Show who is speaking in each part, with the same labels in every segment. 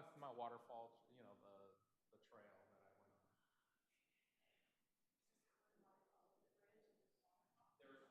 Speaker 1: It's my waterfall, you know, the trail that I went on. There's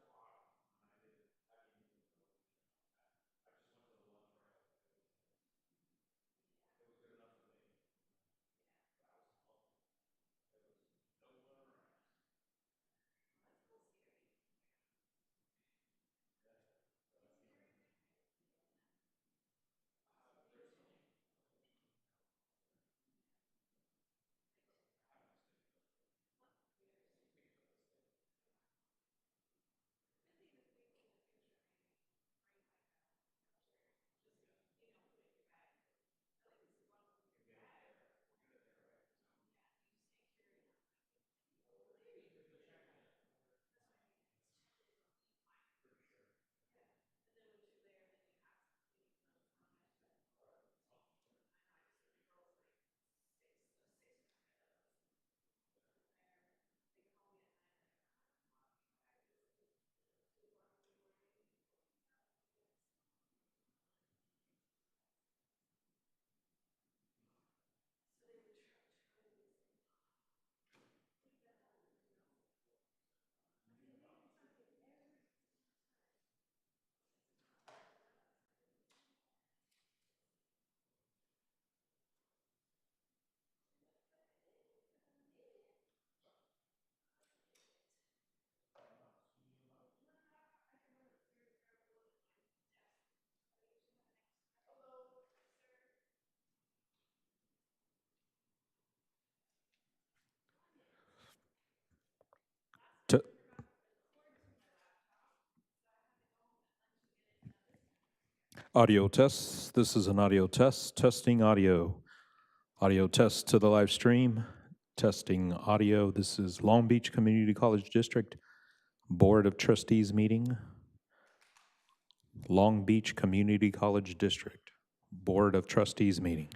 Speaker 1: a lot of them, and I didn't. I mean, I just went to the one trail. It was good enough for me. I was alone. There was no one around. There's some.
Speaker 2: T- Audio test. This is an audio test. Testing audio. Audio test to the live stream. Testing audio. This is Long Beach Community College District Board of Trustees meeting. Long Beach Community College District Board of Trustees meeting.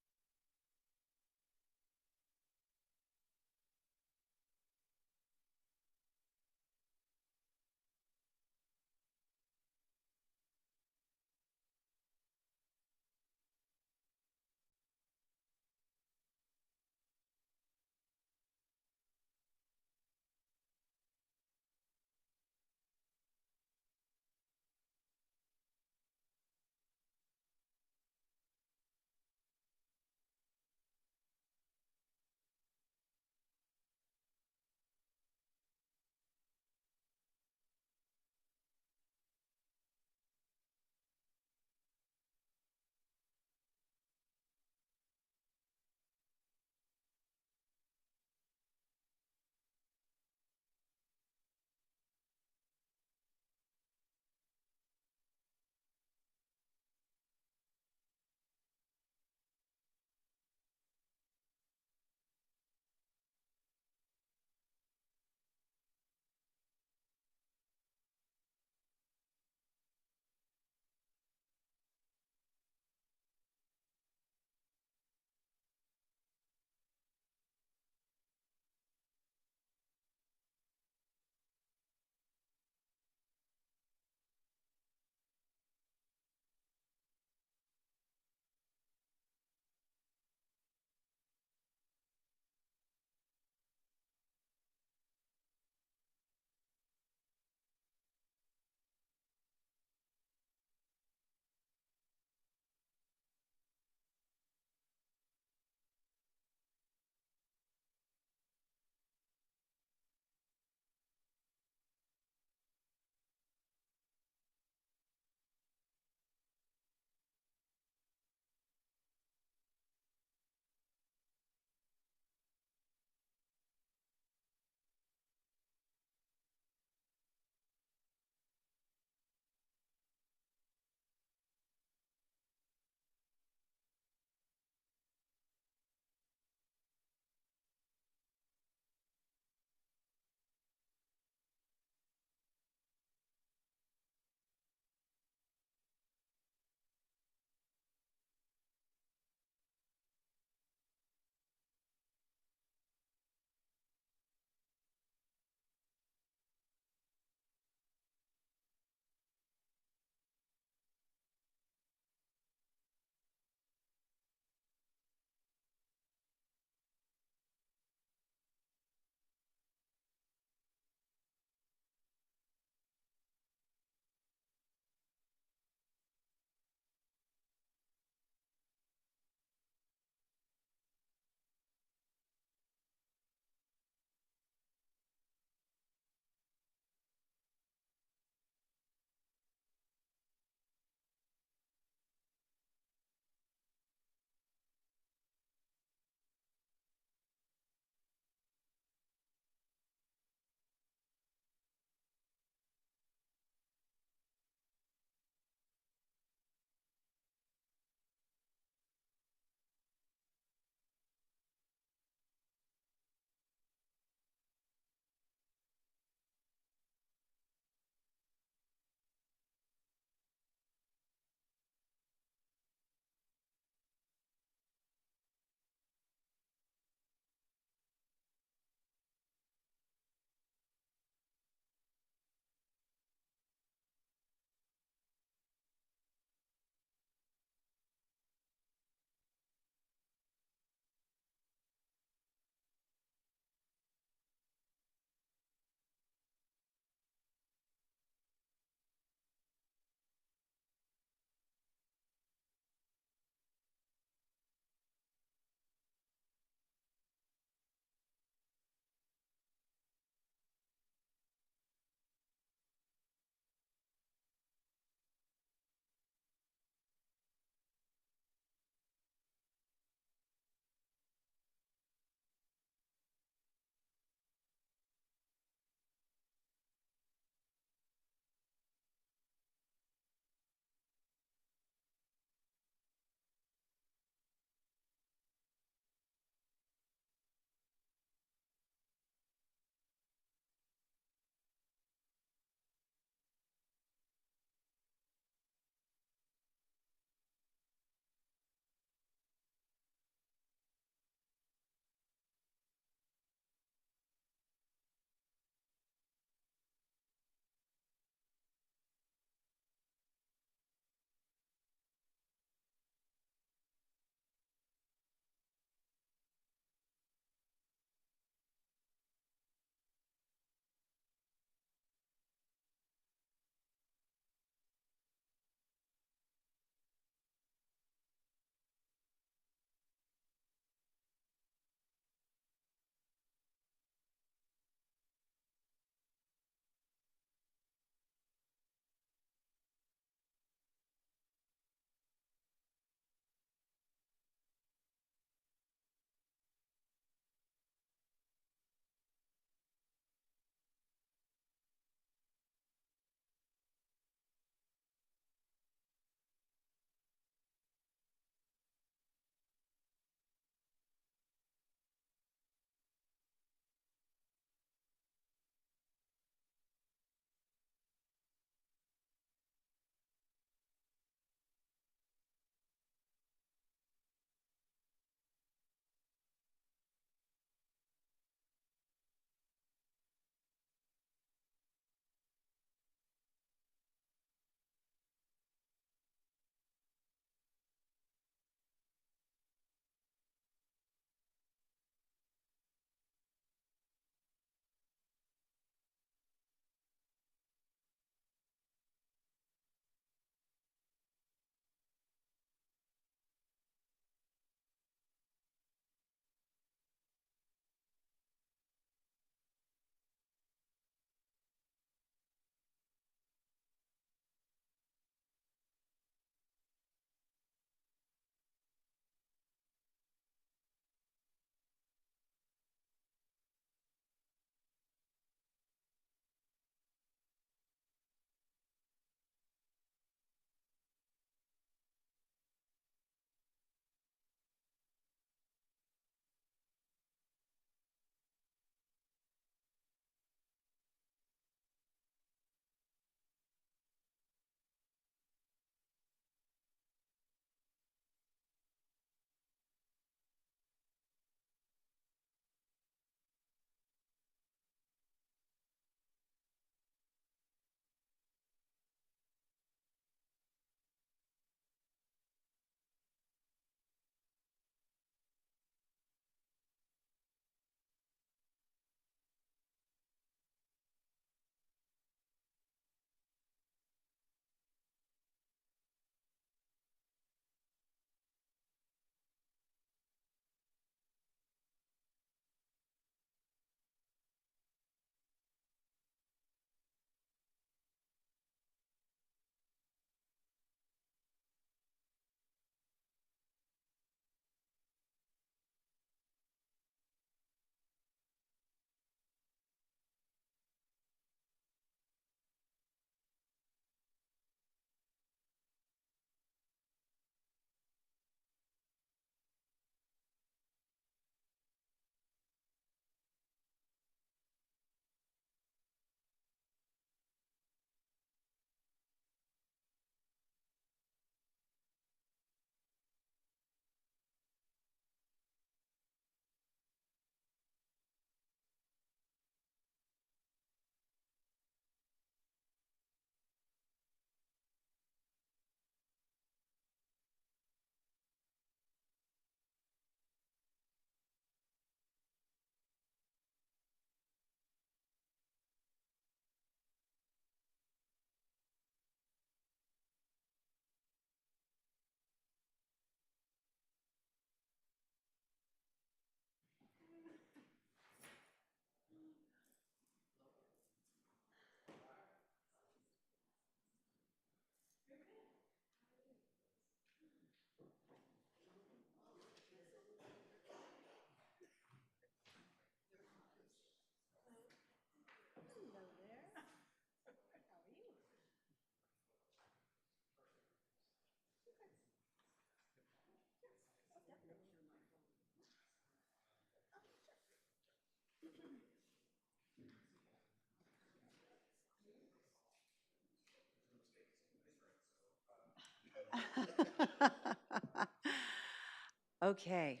Speaker 3: Okay.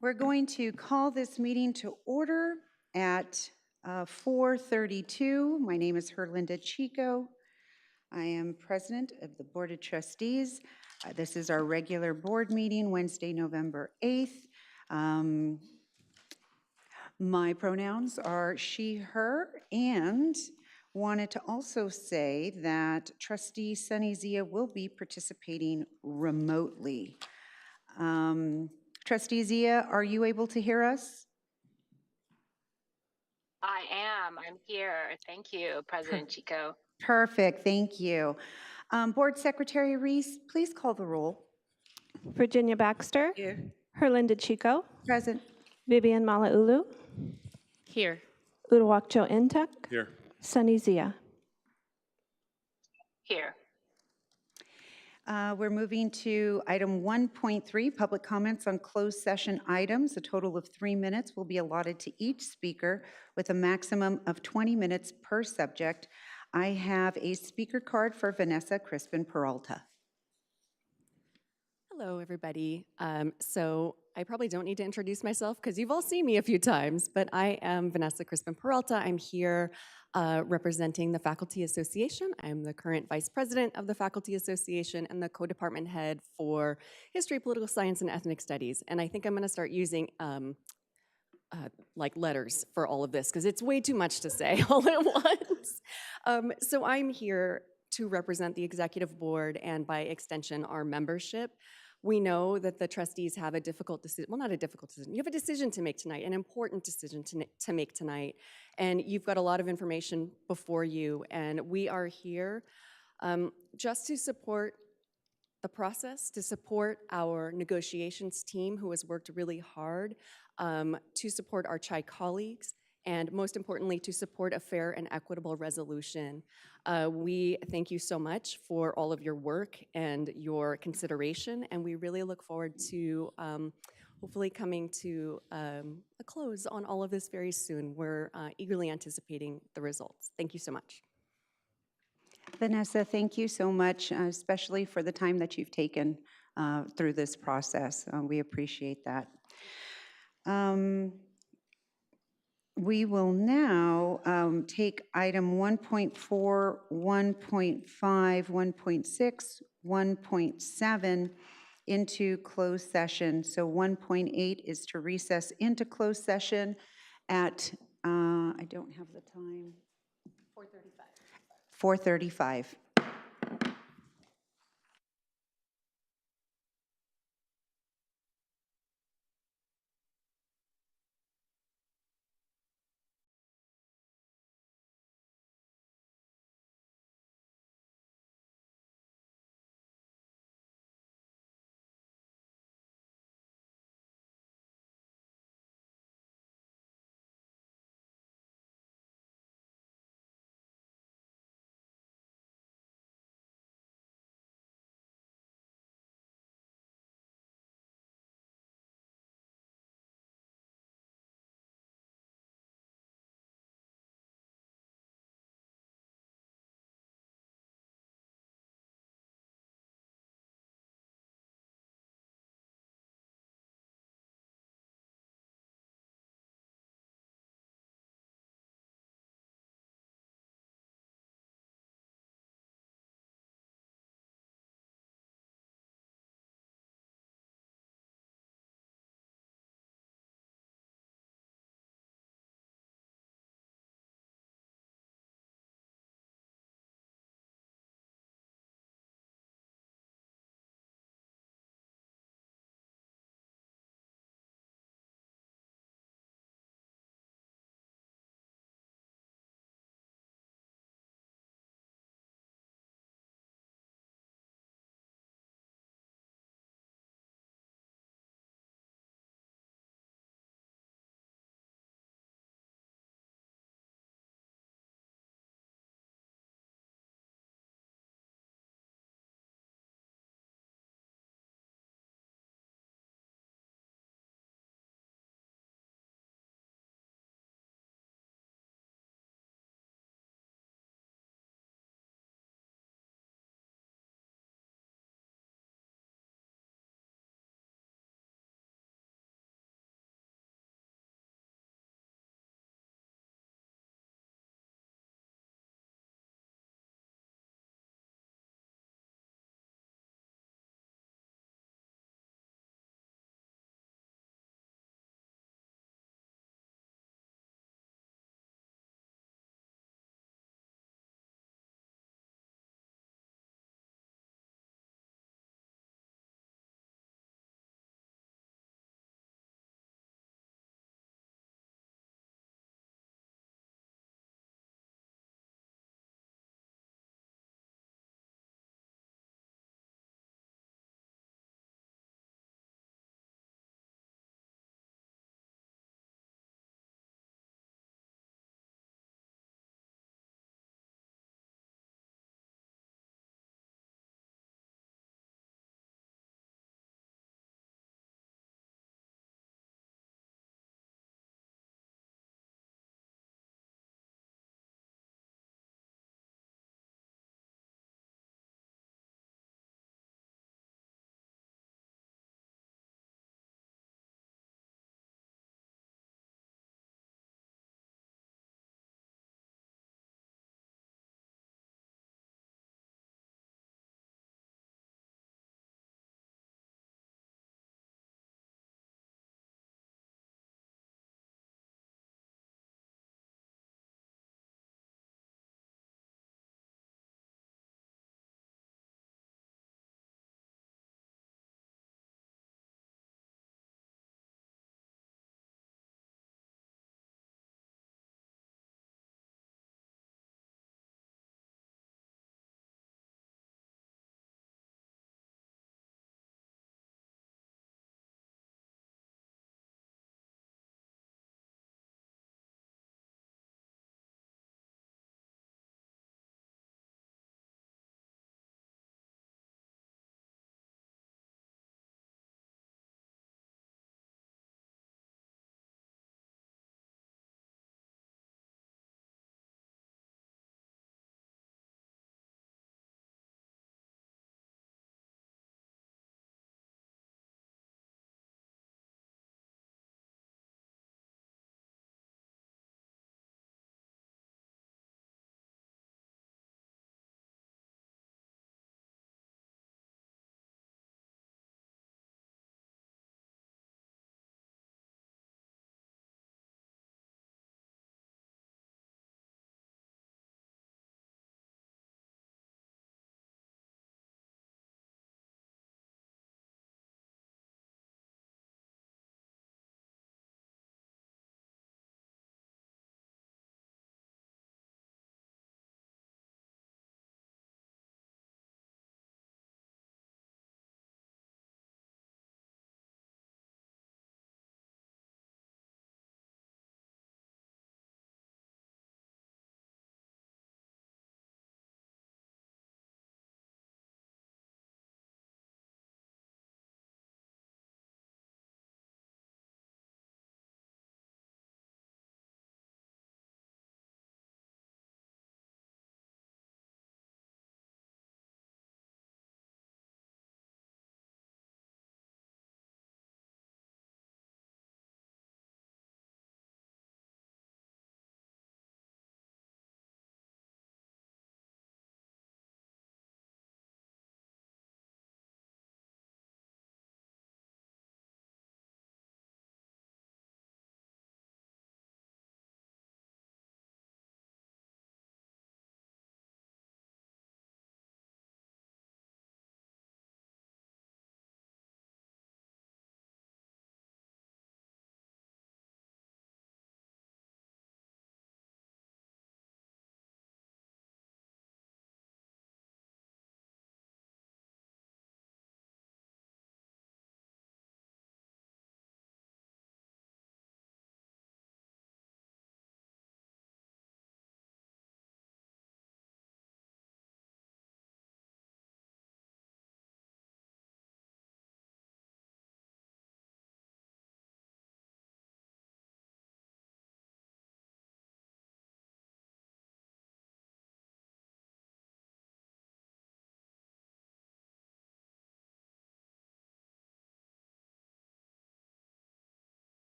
Speaker 3: We're going to call this meeting to order at 4:32. My name is Herlinda Chico. I am president of the Board of Trustees. This is our regular board meeting, Wednesday, November 8th. My pronouns are she, her, and wanted to also say that Trustee Sunny Zia will be participating remotely. Trustee Zia, are you able to hear us?
Speaker 4: I am. I'm here. Thank you, President Chico.
Speaker 3: Perfect, thank you. Board Secretary Reese, please call the roll.
Speaker 5: Virginia Baxter.
Speaker 3: Here.
Speaker 5: Herlinda Chico.
Speaker 3: Present.
Speaker 5: Vivian Malauulu.
Speaker 4: Here.
Speaker 5: Uduak-Joe Ntuk.
Speaker 1: Here.
Speaker 5: Sunny Zia.
Speaker 4: Here.
Speaker 3: We're moving to item 1.3, public comments on closed session items. A total of 3 minutes will be allotted to each speaker with a maximum of 20 minutes per subject. I have a speaker card for Vanessa Crispin Peralta.
Speaker 6: Hello, everybody. So I probably don't need to introduce myself because you've all seen me a few times, but I am Vanessa Crispin Peralta. I'm here representing the Faculty Association. I'm the current vice president of the Faculty Association and the co-department head for History, Political Science, and Ethnic Studies. And I think I'm going to start using like letters for all of this because it's way too much to say all at once. So I'm here to represent the executive board and by extension our membership. We know that the trustees have a difficult decision, well, not a difficult decision, you have a decision to make tonight, an important decision to make tonight, and you've got a lot of information before you, and we are here just to support the process, to support our negotiations team who has worked really hard, to support our CHI colleagues, and most importantly, to support a fair and equitable resolution. We thank you so much for all of your work and your consideration, and we really look forward to hopefully coming to a close on all of this very soon. We're eagerly anticipating the results. Thank you so much.
Speaker 3: Vanessa, thank you so much, especially for the time that you've taken through this process. We appreciate that. We will now take item 1.4, 1.5, 1.6, 1.7 into closed session. So 1.8 is to recess into closed session at, I don't have the time. 4:35. 4:35.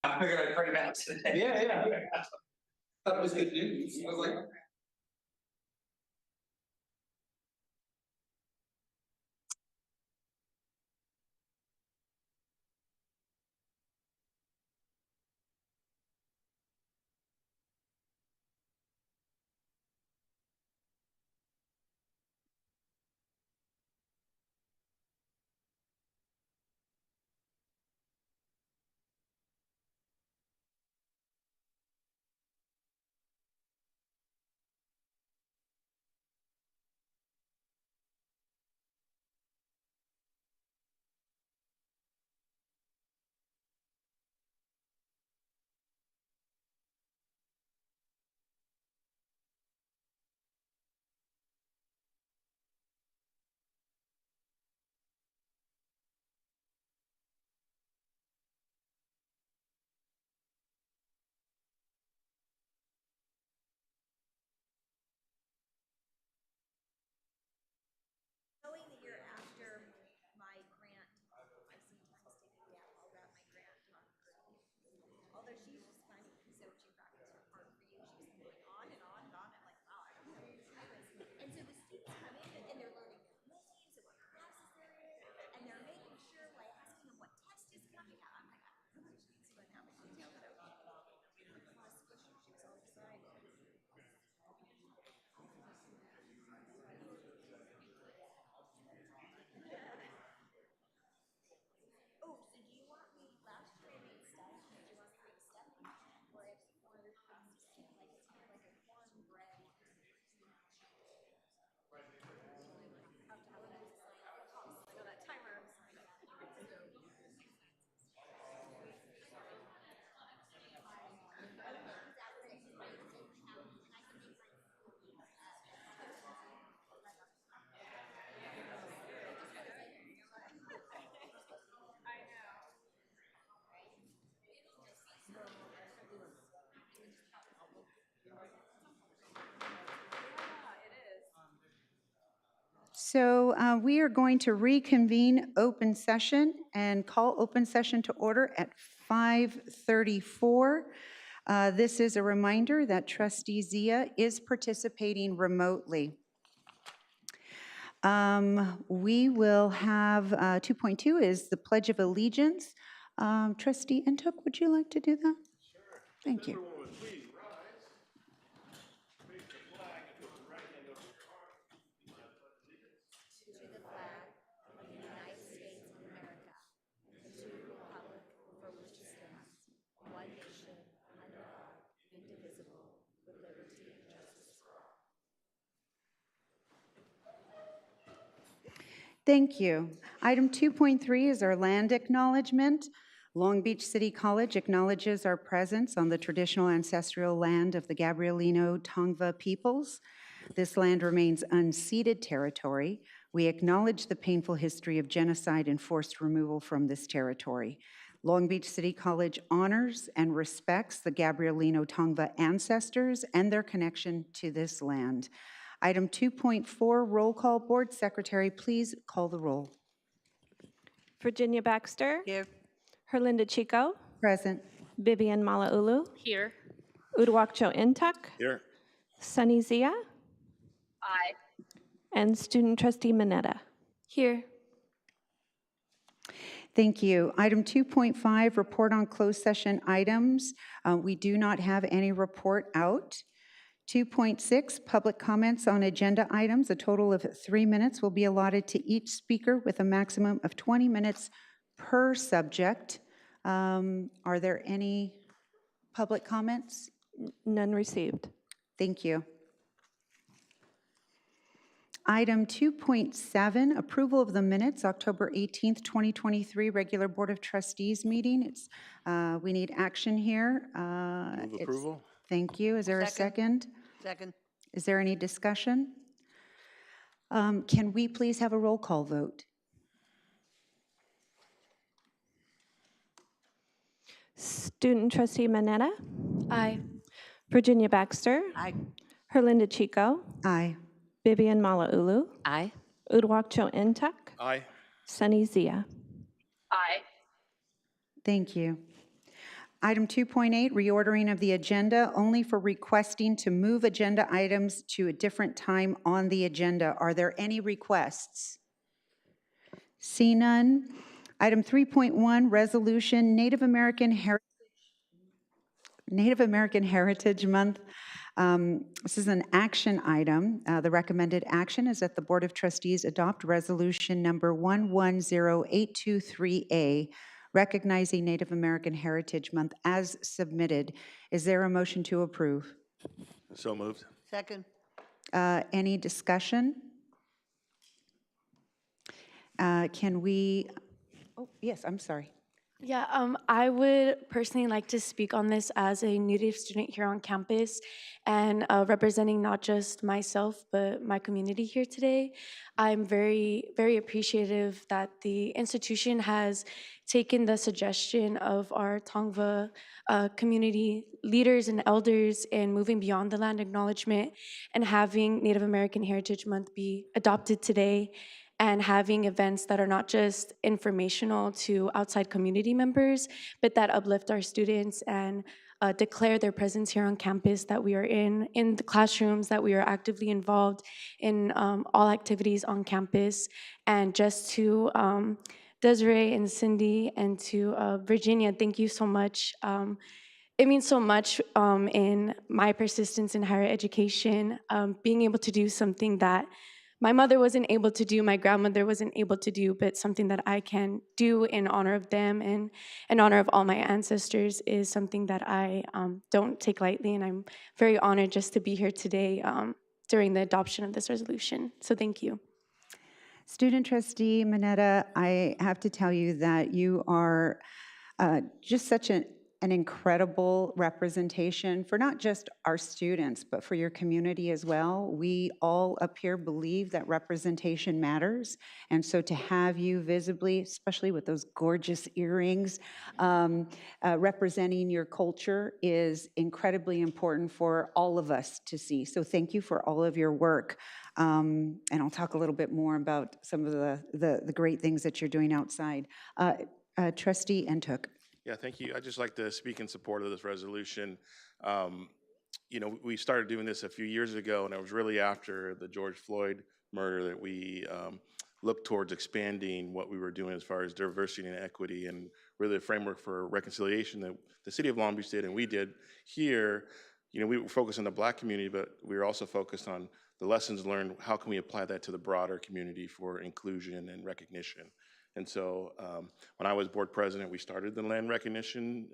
Speaker 1: I figured I'd bring that today. Yeah. Thought it was good news. I was like.
Speaker 7: Knowing the year after my grant, I sometimes take a gap, I'll wrap my grant on her. Although she's just funny, so she practiced her part for you, she's going on and on and on, I'm like, wow, I don't know who I was. And so the students come in and they're learning their names and what classes they're in, and they're making sure by asking them what test is coming out. I'm like, I don't know, she needs to go in that much detail, but I was squishy, she was all excited. Oh, so do you want me, last year I made stuff, do you want me to make stuffing? Or if, or like it's kind of like a cornbread. I know that timer.
Speaker 3: So we are going to reconvene open session and call open session to order at 5:34. This is a reminder that Trustee Zia is participating remotely. We will have 2.2 is the Pledge of Allegiance. Trustee Ntuk, would you like to do that? Sure. Thank you.
Speaker 1: Everyone would please rise. Raise the flag and put the right hand over your heart. Please have pledge allegiance.
Speaker 7: To the flag of the United States of America, and to the republic for which it stands, one nation, under God, indivisible, with liberty and justice for all.
Speaker 3: Thank you. Item 2.3 is our land acknowledgement. Long Beach City College acknowledges our presence on the traditional ancestral land of the Gabrielino Tongva peoples. This land remains unceded territory. We acknowledge the painful history of genocide and forced removal from this territory. Long Beach City College honors and respects the Gabrielino Tongva ancestors and their connection to this land. Item 2.4, roll call. Board Secretary, please call the roll.
Speaker 5: Virginia Baxter.
Speaker 7: Here.
Speaker 5: Herlinda Chico.
Speaker 3: Present.
Speaker 5: Vivian Malauulu.
Speaker 4: Here.
Speaker 5: Uduak-Joe Ntuk.
Speaker 1: Here.
Speaker 5: Sunny Zia.
Speaker 4: Aye.
Speaker 5: And Student Trustee Mineta. Here.
Speaker 3: Thank you. Item 2.5, report on closed session items. We do not have any report out. 2.6, public comments on agenda items. A total of 3 minutes will be allotted to each speaker with a maximum of 20 minutes per subject. Are there any public comments?
Speaker 5: None received.
Speaker 3: Thank you. Item 2.7, approval of the minutes, October 18th, 2023, regular Board of Trustees meeting. We need action here.
Speaker 1: Move approval.
Speaker 3: Thank you. Is there a second?
Speaker 7: Second.
Speaker 3: Is there any discussion? Can we please have a roll call vote?
Speaker 5: Student Trustee Mineta.
Speaker 6: Aye.
Speaker 5: Virginia Baxter.
Speaker 7: Aye.
Speaker 5: Herlinda Chico.
Speaker 3: Aye.
Speaker 5: Vivian Malauulu.
Speaker 6: Aye.
Speaker 5: Uduak-Joe Ntuk.
Speaker 1: Aye.
Speaker 5: Sunny Zia.
Speaker 4: Aye.
Speaker 3: Thank you. Item 2.8, reordering of the agenda, only for requesting to move agenda items to a different time on the agenda. Are there any requests? See none. Item 3.1, resolution, Native American Heritage Month. This is an action item. The recommended action is that the Board of Trustees adopt resolution number 110823A, recognizing Native American Heritage Month as submitted. Is there a motion to approve?
Speaker 1: So moved.
Speaker 8: Second.
Speaker 3: Any discussion? Can we, oh, yes, I'm sorry.
Speaker 5: Yeah, I would personally like to speak on this as a Native student here on campus and representing not just myself, but my community here today. I'm very, very appreciative that the institution has taken the suggestion of our Tongva community leaders and elders in moving beyond the land acknowledgement and having Native American Heritage Month be adopted today, and having events that are not just informational to outside community members, but that uplift our students and declare their presence here on campus, that we are in the classrooms, that we are actively involved in all activities on campus. And just to Desiree and Cindy and to Virginia, thank you so much. It means so much in my persistence in higher education, being able to do something that my mother wasn't able to do, my grandmother wasn't able to do, but something that I can do in honor of them and in honor of all my ancestors is something that I don't take lightly, and I'm very honored just to be here today during the adoption of this resolution. So thank you.
Speaker 3: Student trustee Mineta, I have to tell you that you are just such an incredible representation for not just our students, but for your community as well. We all up here believe that representation matters. And so to have you visibly, especially with those gorgeous earrings, representing your culture is incredibly important for all of us to see. So thank you for all of your work. And I'll talk a little bit more about some of the great things that you're doing outside. Trustee Ntuk.
Speaker 1: Yeah, thank you. I'd just like to speak in support of this resolution. You know, we started doing this a few years ago, and it was really after the George Floyd murder that we looked towards expanding what we were doing as far as diversity and equity, and really a framework for reconciliation that the city of Long Beach did and we did here. You know, we were focused on the Black community, but we were also focused on the lessons learned. How can we apply that to the broader community for inclusion and recognition? And so when I was board president, we started the land recognition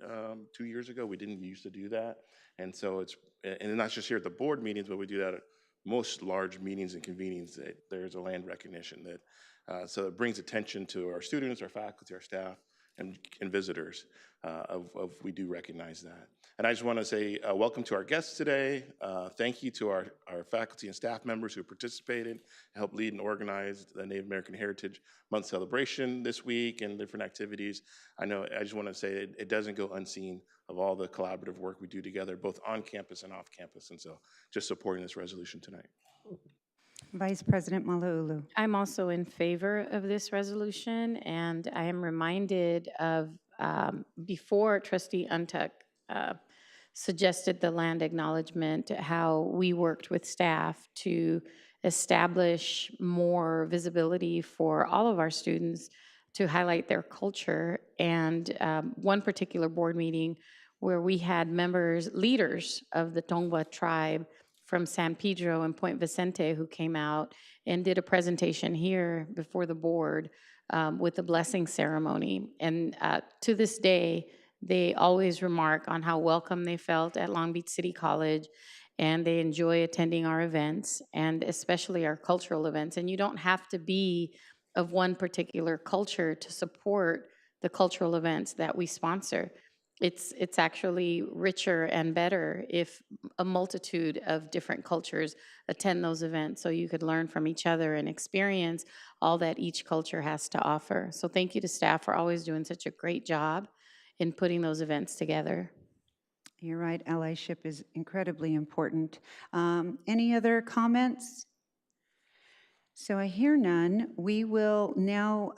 Speaker 1: 2 years ago. We didn't used to do that. And so and not just here at the board meetings, but we do that at most large meetings and convenings. There's a land recognition that, so it brings attention to our students, our faculty, our staff, and visitors of we do recognize that. And I just want to say welcome to our guests today. Thank you to our faculty and staff members who participated, helped lead and organize the Native American Heritage Month celebration this week and different activities. I just want to say it doesn't go unseen of all the collaborative work we do together, both on campus and off campus. And so just supporting this resolution tonight.
Speaker 3: Vice President Malauulu.
Speaker 9: I'm also in favor of this resolution, and I am reminded of before Trustee Ntuk suggested the land acknowledgement, how we worked with staff to establish more visibility for all of our students to highlight their culture. And one particular board meeting where we had leaders of the Tongva tribe from San Pedro and Point Vicente who came out and did a presentation here before the board with a blessing ceremony. And to this day, they always remark on how welcome they felt at Long Beach City College, and they enjoy attending our events, and especially our cultural events. And you don't have to be of one particular culture to support the cultural events that we sponsor. It's actually richer and better if a multitude of different cultures attend those events, so you could learn from each other and experience all that each culture has to offer. So thank you to staff for always doing such a great job in putting those events together.
Speaker 3: You're right, allyship is incredibly important. Any other comments? So I hear none. We will now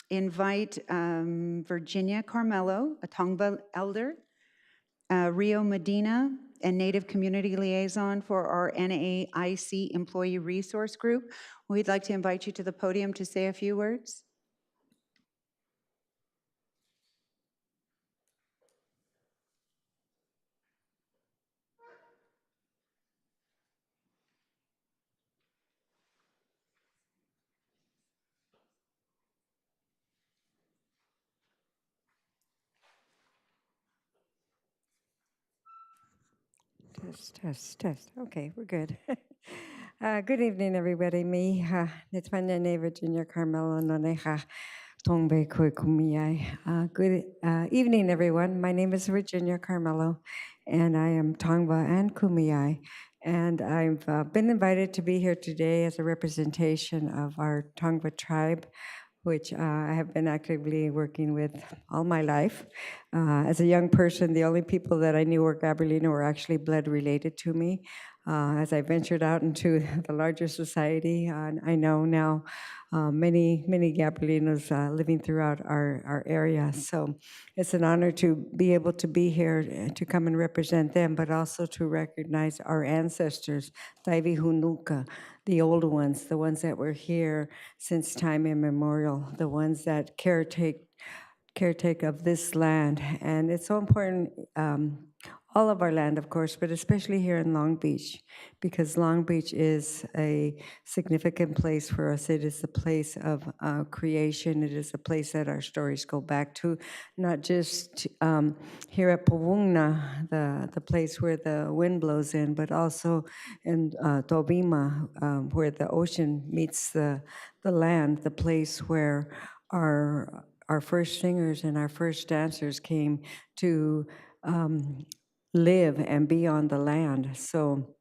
Speaker 3: invite Virginia Carmelo, a Tongva elder, Rio Medina, and Native Community Liaison for our NAIC Employee Resource Group. We'd like to invite you to the podium to say a few words.
Speaker 8: Test, test, test. Okay, we're good. Good evening, everybody. Me, Nitpanya Ne Virginia Carmelo Noneha Tongbe Koi Kumiyai. Good evening, everyone. My name is Virginia Carmelo, and I am Tongva and Kumiyai. And I've been invited to be here today as a representation of our Tongva tribe, which I have been actively working with all my life. As a young person, the only people that I knew were Gabrielino were actually blood related to me. As I ventured out into the larger society, I know now many Gabrielinos living throughout our area. So it's an honor to be able to be here to come and represent them, but also to recognize our ancestors, Taivi Hunuka, the old ones, the ones that were here since time immemorial, the ones that caretake of this land. And it's so important, all of our land, of course, but especially here in Long Beach, because Long Beach is a significant place for us. It is a place of creation. It is a place that our stories go back to, not just here at Pawungna, the place where the wind blows in, but also in Tobima, where the ocean meets the land, the place where our first singers and our first dancers came to live and be on the land. So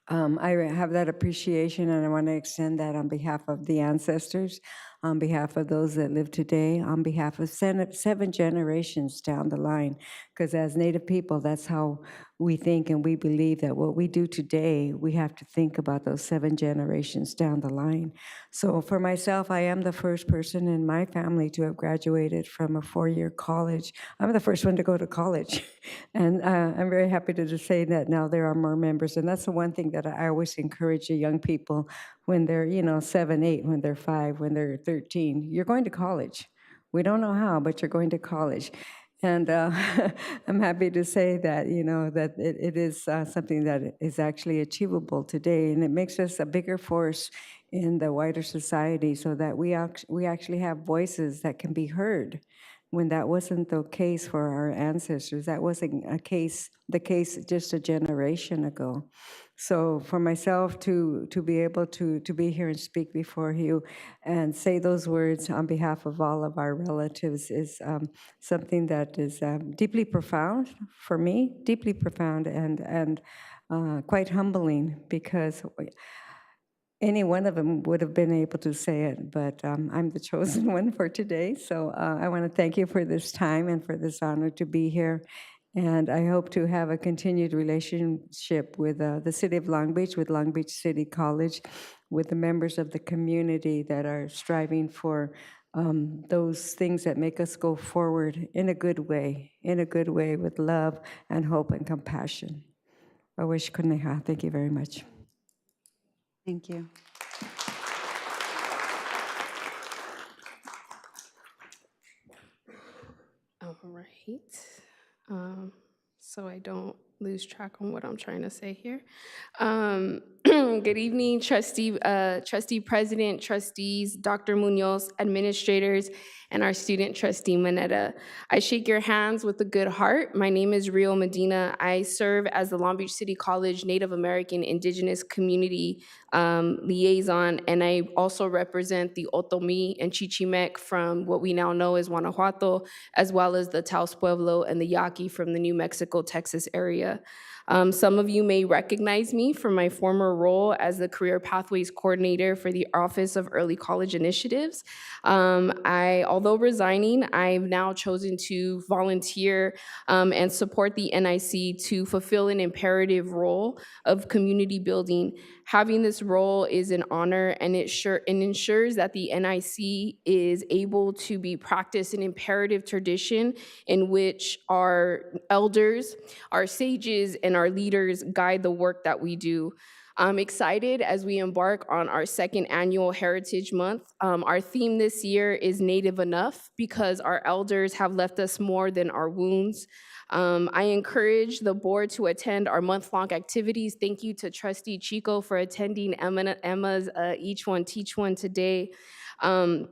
Speaker 8: I have that appreciation, and I want to extend that on behalf of the ancestors, on behalf of those that live today, on behalf of seven generations down the line. Because as Native people, that's how we think and we believe that what we do today, we have to think about those 7 generations down the line. So for myself, I am the first person in my family to have graduated from a 4-year college. I'm the first one to go to college. And I'm very happy to just say that now there are more members. And that's the one thing that I always encourage the young people when they're, 7, 8, when they're 5, when they're 13. You're going to college. We don't know how, but you're going to college. And I'm happy to say that, that it is something that is actually achievable today. And it makes us a bigger force in the wider society so that we actually have voices that can be heard. When that wasn't the case for our ancestors, that wasn't the case just a generation ago. So for myself to be able to be here and speak before you and say those words on behalf of all of our relatives is something that is deeply profound for me, deeply profound and quite humbling, because any one of them would have been able to say it, but I'm the chosen one for today. So I want to thank you for this time and for this honor to be here. And I hope to have a continued relationship with the City of Long Beach, with Long Beach City College, with the members of the community that are striving for those things that make us go forward in a good way with love and hope and compassion. Awish Kuneha. Thank you very much.
Speaker 3: Thank you.
Speaker 10: All right. So I don't lose track on what I'm trying to say here. Good evening, trustee president, trustees, Dr. Munoz, administrators, and our student trustee, Manetta. I shake your hands with a good heart. My name is Rio Medina. I serve as the Long Beach City College Native American Indigenous Community Liaison, and I also represent the Otomi and Chichimec from what we now know as Guanajuato, as well as the Taos Pueblo and the Yaqui from the New Mexico, Texas area. area. Some of you may recognize me from my former role as the Career Pathways Coordinator for the Office of Early College Initiatives. Although resigning, I've now chosen to volunteer and support the NIC to fulfill an imperative role of community building. Having this role is an honor, and it ensures that the NIC is able to be practiced an imperative tradition in which our elders, our sages, and our leaders guide the work that we do. I'm excited as we embark on our second annual Heritage Month. Our theme this year is Native Enough, because our elders have left us more than our wounds. I encourage the board to attend our month-long activities. Thank you to Trustee Chico for attending Emma's Each One Teach One today. And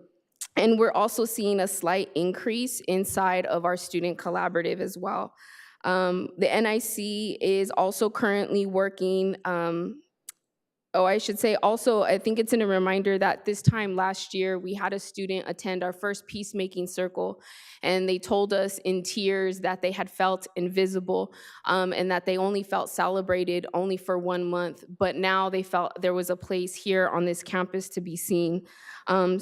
Speaker 10: we're also seeing a slight increase inside of our student collaborative as well. The NIC is also currently working, I think it's a reminder that this time last year, we had a student attend our first peacemaking circle, and they told us in tears that they had felt invisible, and that they only felt celebrated only for 1 month, but now they felt there was a place here on this campus to be seen. To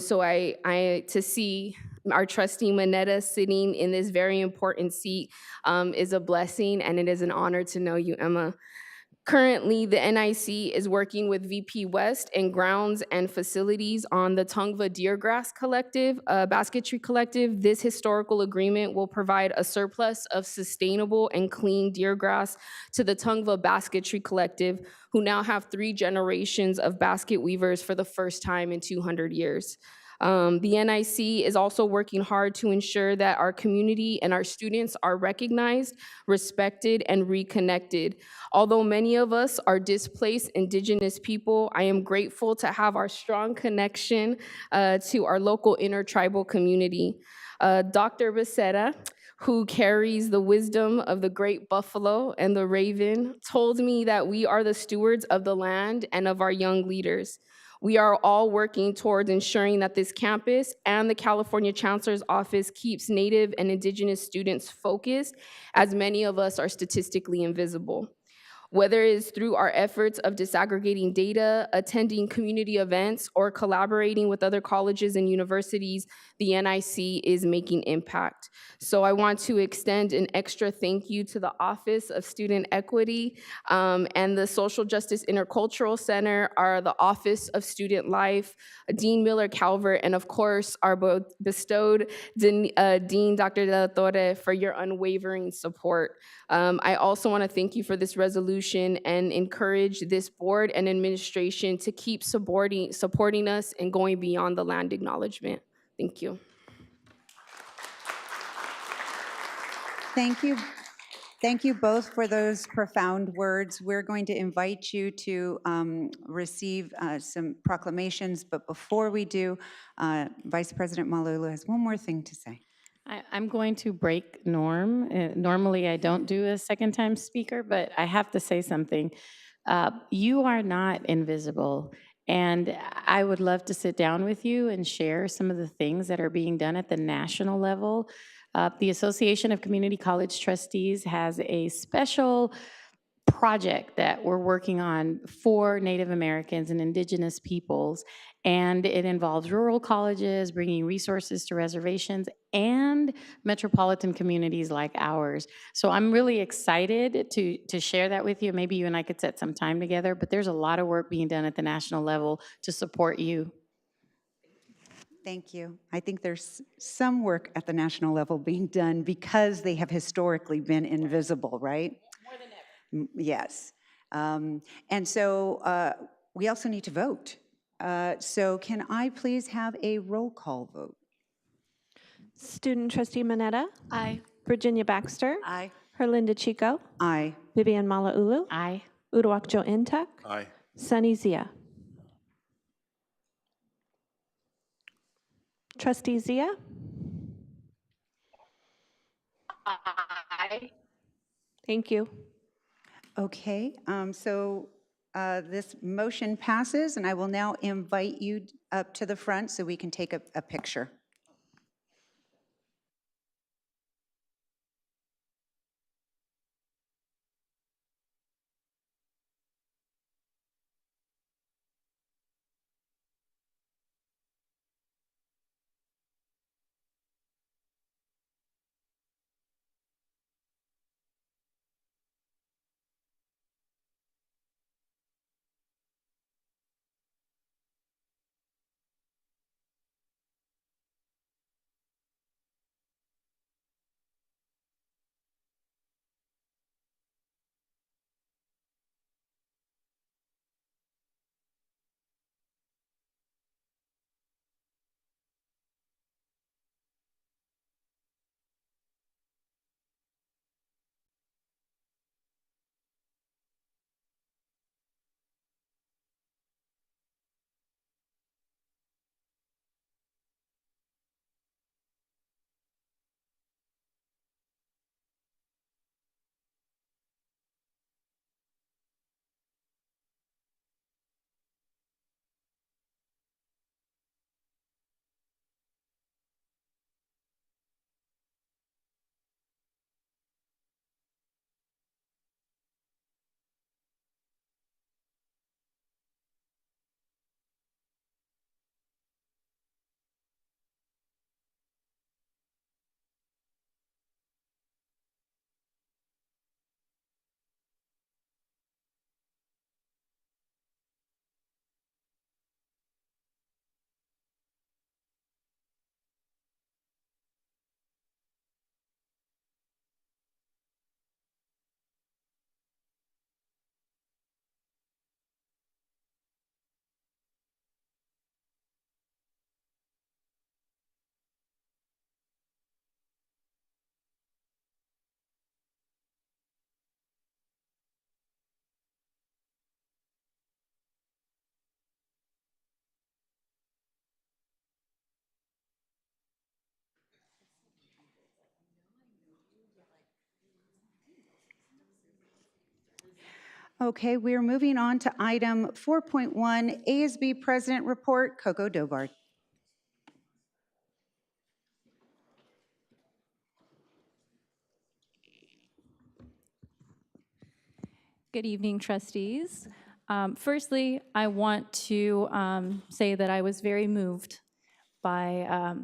Speaker 10: see our trustee Manetta sitting in this very important seat is a blessing, and it is an honor to know you, Emma. Currently, the NIC is working with VP West and Grounds and Facilities on the Tongva Deergrass Collective, Basketry Collective. This historical agreement will provide a surplus of sustainable and clean deergrass to the Tongva Basketry Collective, who now have 3 generations of basket weavers for the first time in 200 years. The NIC is also working hard to ensure that our community and our students are recognized, respected, and reconnected. Although many of us are displaced Indigenous people, I am grateful to have our strong connection to our local intertribal community. Dr. Becerra, who carries the wisdom of the great buffalo and the raven, told me that we are the stewards of the land and of our young leaders. We are all working towards ensuring that this campus and the California Chancellor's Office keeps Native and Indigenous students focused, as many of us are statistically invisible. Whether it is through our efforts of disaggregating data, attending community events, or collaborating with other colleges and universities, the NIC is making impact. So I want to extend an extra thank you to the Office of Student Equity and the Social Justice Intercultural Center, the Office of Student Life, Dean Miller Calvert, and of course, our bestowed Dean Dr. De La Torre for your unwavering support. I also want to thank you for this resolution and encourage this board and administration to keep supporting us and going beyond the land acknowledgement. Thank you.
Speaker 3: Thank you. Thank you both for those profound words. We're going to invite you to receive some proclamations, but before we do, Vice President Malauulu has one more thing to say.
Speaker 9: I'm going to break norm. Normally, I don't do a second-time speaker, but I have to say something. You are not invisible, and I would love to sit down with you and share some of the things that are being done at the national level. The Association of Community College Trustees has a special project that we're working on for Native Americans and Indigenous peoples, and it involves rural colleges, bringing resources to reservations, and metropolitan communities like ours. So I'm really excited to share that with you. Maybe you and I could set some time together, but there's a lot of work being done at the national level to support you.
Speaker 3: Thank you. I think there's some work at the national level being done because they have historically been invisible, right?
Speaker 9: More than ever.
Speaker 3: Yes. And so we also need to vote. So can I please have a roll call vote?
Speaker 11: Student Trustee Manetta?
Speaker 5: Aye.
Speaker 11: Virginia Baxter?
Speaker 3: Aye.
Speaker 11: Herlinda Chico?
Speaker 3: Aye.
Speaker 11: Vivian Malauulu?
Speaker 9: Aye.
Speaker 11: Uduak-Joe Ntuk?
Speaker 1: Aye.
Speaker 11: Sunny Zia? Trustee Zia?
Speaker 4: Aye.
Speaker 11: Thank you.
Speaker 3: Okay, this motion passes, and I will now invite you up to the front so we can take a picture. Okay, we're moving on to item 4.1, ASB President Report, Coco Dobart.
Speaker 12: Good evening, trustees. Firstly, I want to say that I was very moved by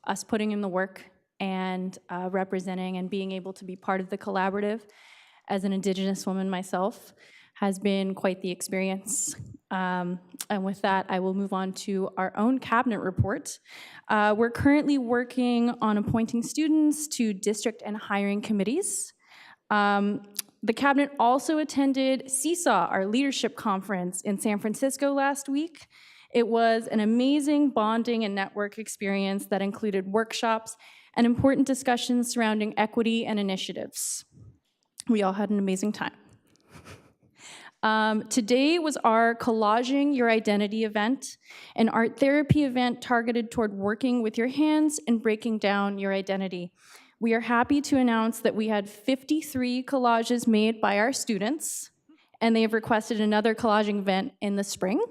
Speaker 12: us putting in the work and representing and being able to be part of the collaborative. As an Indigenous woman myself, has been quite the experience. And with that, I will move on to our own cabinet report. We're currently working on appointing students to district and hiring committees. The cabinet also attended Seesaw, our leadership conference in San Francisco last week. It was an amazing bonding and network experience that included workshops and important discussions surrounding equity and initiatives. We all had an amazing time. Today was our Collaging Your Identity event, an art therapy event targeted toward working with your hands and breaking down your identity. We are happy to announce that we had 53 collages made by our students, and they have requested another collaging event in the spring.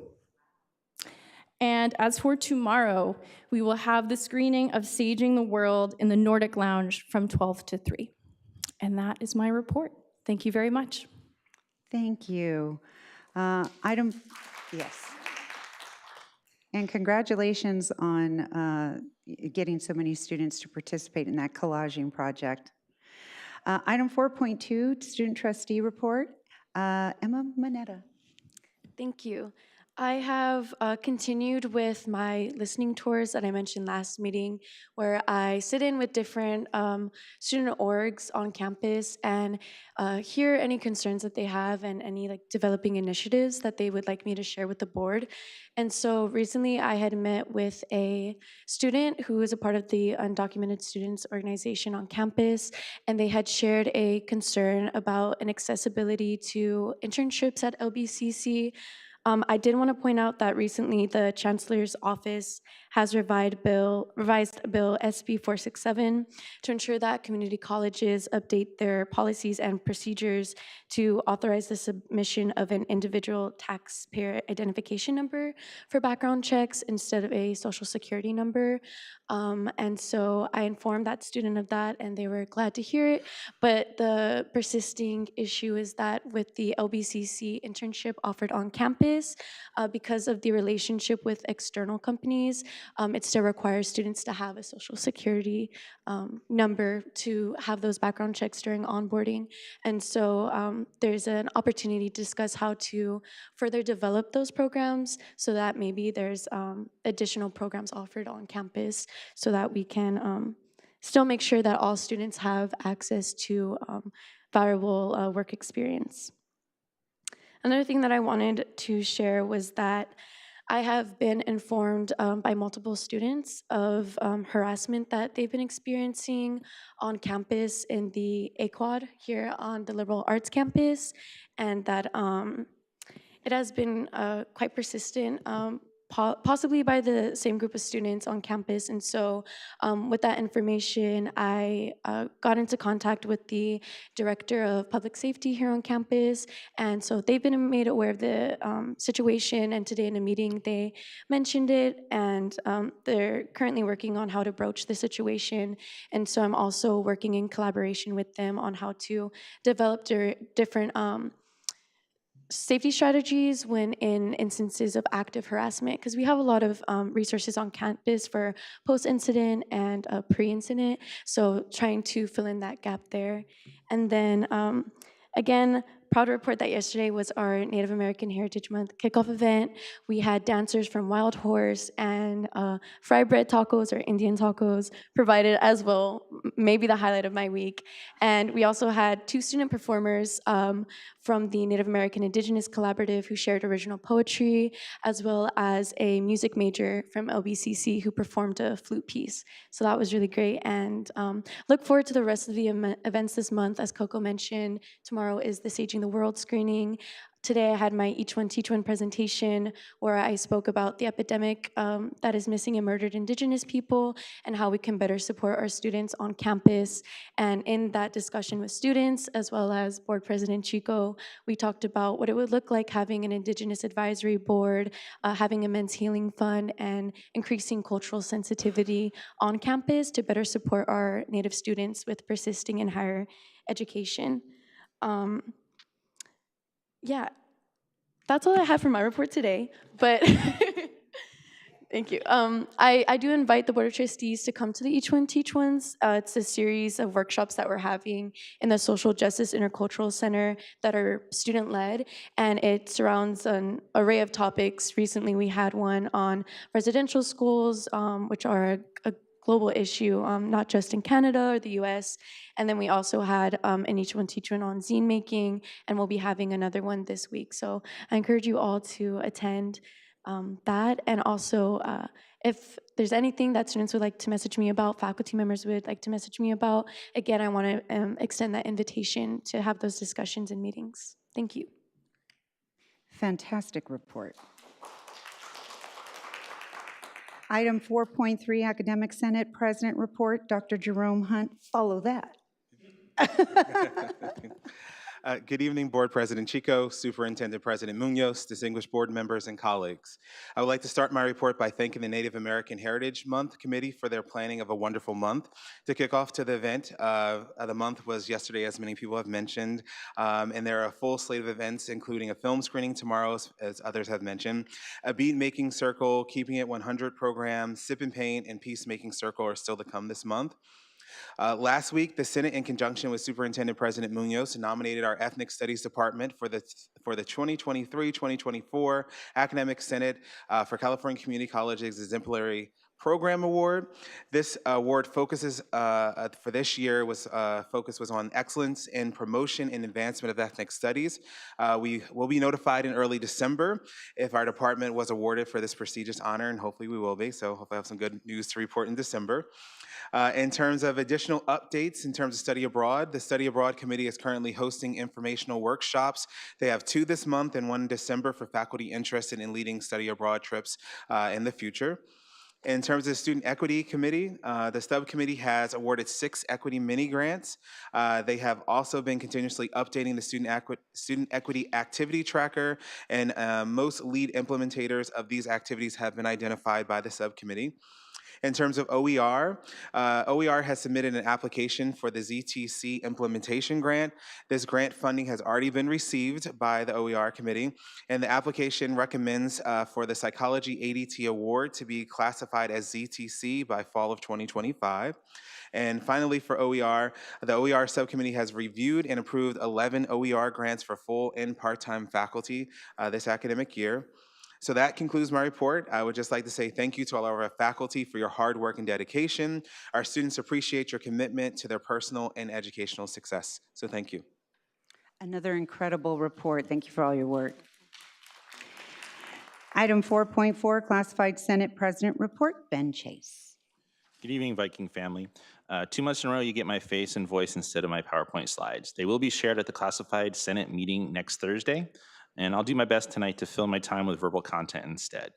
Speaker 12: And as for tomorrow, we will have the screening of Saging the World in the Nordic Lounge from 12 to 3. And that is my report. Thank you very much.
Speaker 3: Thank you. Yes. And congratulations on getting so many students to participate in that collaging project. Item 4.2, student trustee report. Emma Manetta.
Speaker 5: Thank you. I have continued with my listening tours that I mentioned last meeting, where I sit in with different student orgs on campus and hear any concerns that they have and any developing initiatives that they would like me to share with the board. And so recently I had met with a student who is a part of the Undocumented Students Organization on campus, and they had shared a concern about an accessibility to internships at LBCC. I did want to point out that recently the Chancellor's Office has revised Bill SB 467 to ensure that community colleges update their policies and procedures to authorize the submission of an individual taxpayer identification number for background checks instead of a social security number. And so I informed that student of that, and they were glad to hear it. But the persisting issue is that with the LBCC internship offered on campus, because of the relationship with external companies, it still requires students to have a social security number to have those background checks during onboarding. And so there's an opportunity to discuss how to further develop those programs so that maybe there's additional programs offered on campus so that we can still make sure that all students have access to valuable work experience. Another thing that I wanted to share was that I have been informed by multiple students of harassment that they've been experiencing on campus in the AQUAD here on the Liberal Arts campus, and that it has been quite persistent, possibly by the same group of students on campus. And so with that information, I got into contact with the director of public safety here on campus. And so they've been made aware of the situation. And today in a meeting, they mentioned it. And they're currently working on how to broach the situation. And so I'm also working in collaboration with them on how to develop different safety strategies when in instances of active harassment, because we have a lot of resources on campus for post-incident and pre-incident, so trying to fill in that gap there. And then again, proud to report that yesterday was our Native American Heritage Month kickoff event. We had dancers from Wild Horse and fried bread tacos or Indian tacos provided as well, maybe the highlight of my week. And we also had 2 student performers from the Native American Indigenous Collaborative who shared original poetry, as well as a music major from LBCC who performed a flute piece. So that was really great, and look forward to the rest of the events this month. As Coco mentioned, tomorrow is the Saging the World screening. Today I had my Each One Teach One presentation where I spoke about the epidemic that is missing and murdered Indigenous people and how we can better support our students on campus. And in that discussion with students, as well as Board President Chico, we talked about what it would look like having an Indigenous Advisory Board, having a Men's Healing Fund, and increasing cultural sensitivity on campus to better support our Native students with persisting in higher education. Yeah, that's all I have for my report today, but thank you. I do invite the Board of Trustees to come to the Each One Teach Ones. It's a series of workshops that we're having in the Social Justice Intercultural Center that are student-led, and it surrounds an array of topics. Recently, we had one on residential schools, which are a global issue, not just in Canada or the US. And then we also had an Each One Teach One on zine making, and we'll be having another one this week. So I encourage you all to attend that. And also, if there's anything that students would like to message me about, faculty members would like to message me about, again, I want to extend that invitation to have those discussions and meetings. Thank you.
Speaker 3: Fantastic report. Item 4.3, Academic Senate President Report. Dr. Jerome Hunt, follow that.
Speaker 13: Good evening, Board President Chico, Superintendent President Munoz, distinguished board members, and colleagues. I would like to start my report by thanking the Native American Heritage Month Committee for their planning of a wonderful month. To kick off to the event, the month was yesterday, as many people have mentioned, and there are a full slate of events, including a film screening tomorrow, as others have mentioned. A bead-making circle, Keeping It 100 program, Sip and Paint, and Peacemaking Circle are still to come this month. Last week, the Senate, in conjunction with Superintendent President Munoz, nominated our Ethnic Studies Department for the 2023-2024 Academic Senate for California Community College's Exemplary Program Award. This award focuses for this year focus was on excellence in promotion and advancement of ethnic studies. We will be notified in early December if our department was awarded for this prestigious honor, and hopefully we will be. So hopefully I have some good news to report in December. In terms of additional updates, in terms of study abroad, the Study Abroad Committee is currently hosting informational workshops. They have 2 this month and 1 in December for faculty interested in leading study abroad trips in the future. In terms of the Student Equity Committee, the subcommittee has awarded 6 equity mini grants. They have also been continuously updating the Student Equity Activity Tracker, and most lead implementators of these activities have been identified by the subcommittee. In terms of OER, OER has submitted an application for the ZTC Implementation Grant. This grant funding has already been received by the OER committee, and the application recommends for the Psychology ADT Award to be classified as ZTC by fall of 2025. And finally, for OER, the OER subcommittee has reviewed and approved 11 OER grants for full and part-time faculty this academic year. So that concludes my report. I would just like to say thank you to all of our faculty for your hard work and dedication. Our students appreciate your commitment to their personal and educational success. So thank you.
Speaker 3: Another incredible report. Thank you for all your work. Item 4.4, Classified Senate President Report. Ben Chase.
Speaker 14: Good evening, Viking family. 2 months in a row, you get my face and voice instead of my PowerPoint slides. They will be shared at the Classified Senate meeting next Thursday. And I'll do my best tonight to fill my time with verbal content instead.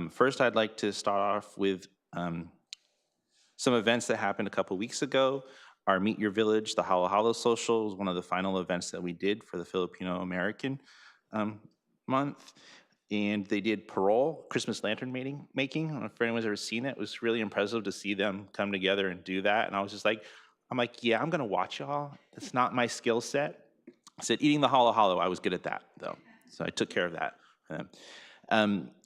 Speaker 14: First, I'd like to start off with some events that happened a couple weeks ago. Our Meet Your Village, the Halo Halo Social, was one of the final events that we did for the Filipino American month. And they did Parole, Christmas lantern making. I don't know if anyone's ever seen it. It was really impressive to see them come together and do that. And I was just like, yeah, I'm gonna watch y'all. It's not my skill set. I said, eating the halo halo, I was good at that, though. So I took care of that.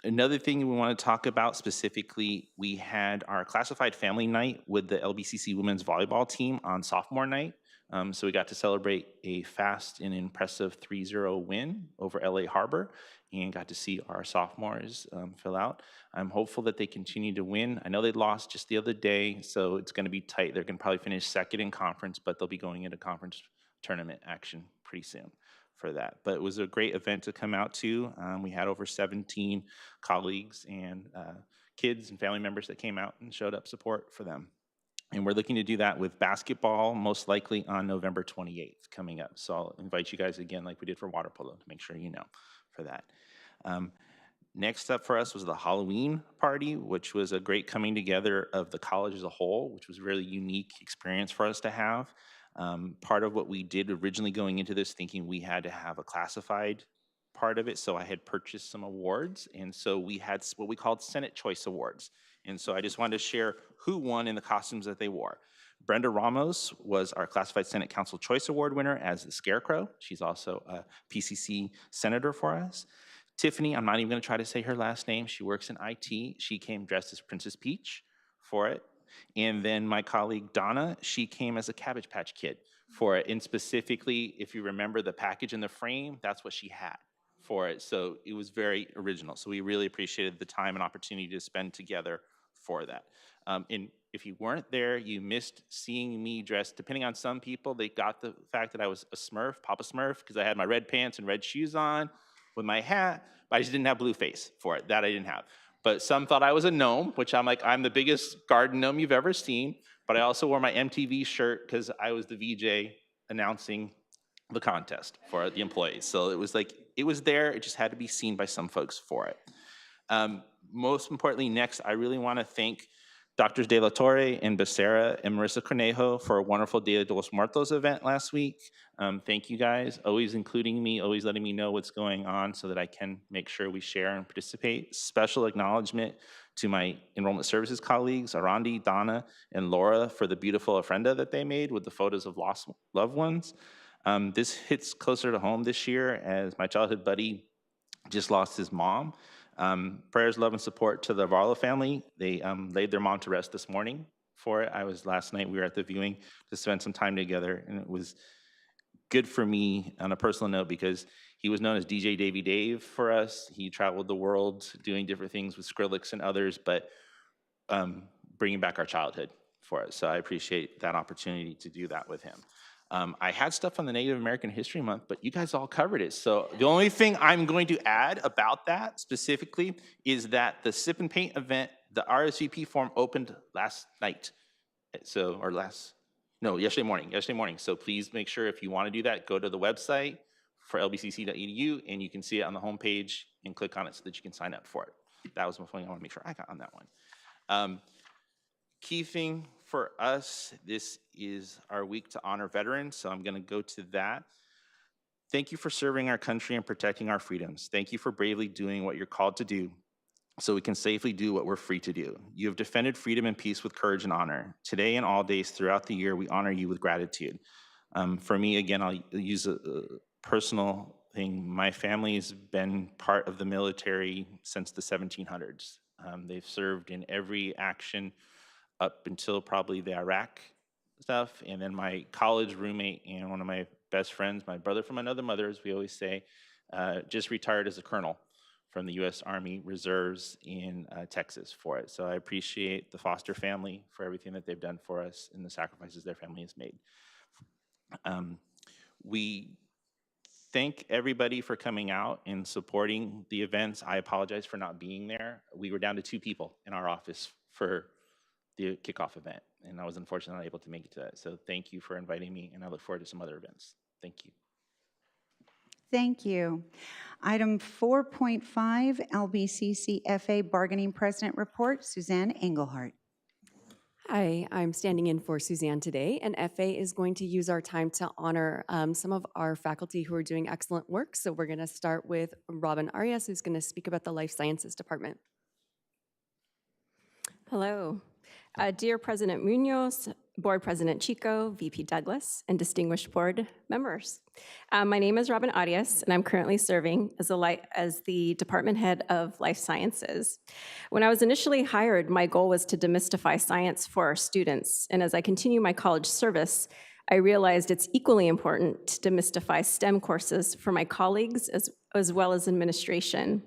Speaker 14: Another thing we want to talk about specifically, we had our classified family night with the LBCC women's volleyball team on sophomore night. So we got to celebrate a fast and impressive 3-0 win over LA Harbor and got to see our sophomores fill out. I'm hopeful that they continue to win. I know they lost just the other day, so it's going to be tight. They're going to probably finish second in conference, but they'll be going into conference tournament action pretty soon for that. But it was a great event to come out to. We had over 17 colleagues and kids and family members that came out and showed up support for them. And we're looking to do that with basketball, most likely on November 28th coming up. So I'll invite you guys again, like we did for water polo, to make sure you know for that. Next up for us was the Halloween party, which was a great coming together of the college as a whole, which was a really unique experience for us to have. Part of what we did originally going into this, thinking we had to have a classified part of it, so I had purchased some awards, and so we had what we called Senate Choice Awards. And so I just wanted to share who won in the costumes that they wore. Brenda Ramos was our Classified Senate Council Choice Award winner as the Scarecrow. She's also a PCC senator for us. Tiffany, I'm not even going to try to say her last name. She works in IT. She came dressed as Princess Peach for it. And then my colleague Donna, she came as a Cabbage Patch Kid for it. And specifically, if you remember the package in the frame, that's what she had for it. So it was very original. So we really appreciated the time and opportunity to spend together for that. And if you weren't there, you missed seeing me dressed. Depending on some people, they got the fact that I was a Smurf, Papa Smurf, because I had my red pants and red shoes on with my hat, but I just didn't have blue face for it. That I didn't have. But some thought I was a gnome, which I'm like, I'm the biggest garden gnome you've ever seen. But I also wore my MTV shirt because I was the VJ announcing the contest for the employees. So it was like, it was there. It just had to be seen by some folks for it. Most importantly, next, I really want to thank Drs. De La Torre and Becerra and Marissa Cornejo for a wonderful Dia de los Muertos event last week. Thank you guys, always including me, always letting me know what's going on so that I can make sure we share and participate. Special acknowledgement to my enrollment services colleagues, Arandi, Donna, and Laura for the beautiful ofrenda that they made with the photos of lost loved ones. This hits closer to home this year as my childhood buddy just lost his mom. Prayers, love, and support to the Varla family. They laid their mom to rest this morning for it. Last night we were at the viewing to spend some time together, and it was good for me on a personal note because he was known as DJ Davy Dave for us. He traveled the world doing different things with Skrillex and others, but bringing back our childhood for us. So I appreciate that opportunity to do that with him. I had stuff on the Native American History Month, but you guys all covered it. So the only thing I'm going to add about that specifically is that the Sip and Paint event, the RSVP form opened last night. So, yesterday morning. So please make sure if you want to do that, go to the website for lbcc.edu and you can see it on the homepage and click on it so that you can sign up for it. That was one thing I want to make sure I got on that one. Key thing for us, this is our week to honor veterans, so I'm going to go to that. Thank you for serving our country and protecting our freedoms. Thank you for bravely doing what you're called to do so we can safely do what we're free to do. You have defended freedom and peace with courage and honor. Today and all days throughout the year, we honor you with gratitude. For me, again, I'll use a personal thing. My family's been part of the military since the 1700s. They've served in every action up until probably the Iraq stuff. And then my college roommate and one of my best friends, my brother from another mother, as we always say, just retired as a colonel from the U.S. Army Reserves in Texas for it. So I appreciate the Foster family for everything that they've done for us and the sacrifices their family has made. We thank everybody for coming out and supporting the events. I apologize for not being there. We were down to 2 people in our office for the kickoff event, and I was unfortunately not able to make it to that. So thank you for inviting me, and I look forward to some other events. Thank you.
Speaker 3: Thank you. Item 4.5, LBCC FA Bargaining President Report, Suzanne Engelhardt.
Speaker 6: Hi, I'm standing in for Suzanne today, and FA is going to use our time to honor some of our faculty who are doing excellent work. So we're going to start with Robin Arias, who's going to speak about the Life Sciences Department.
Speaker 15: Hello. Dear President Munoz, Board President Chico, VP Douglas, and distinguished board members. My name is Robin Arias, and I'm currently serving as the Department Head of Life Sciences. When I was initially hired, my goal was to demystify science for our students, and as I continue my college service, I realized it's equally important to demystify STEM courses for my colleagues as well as administration.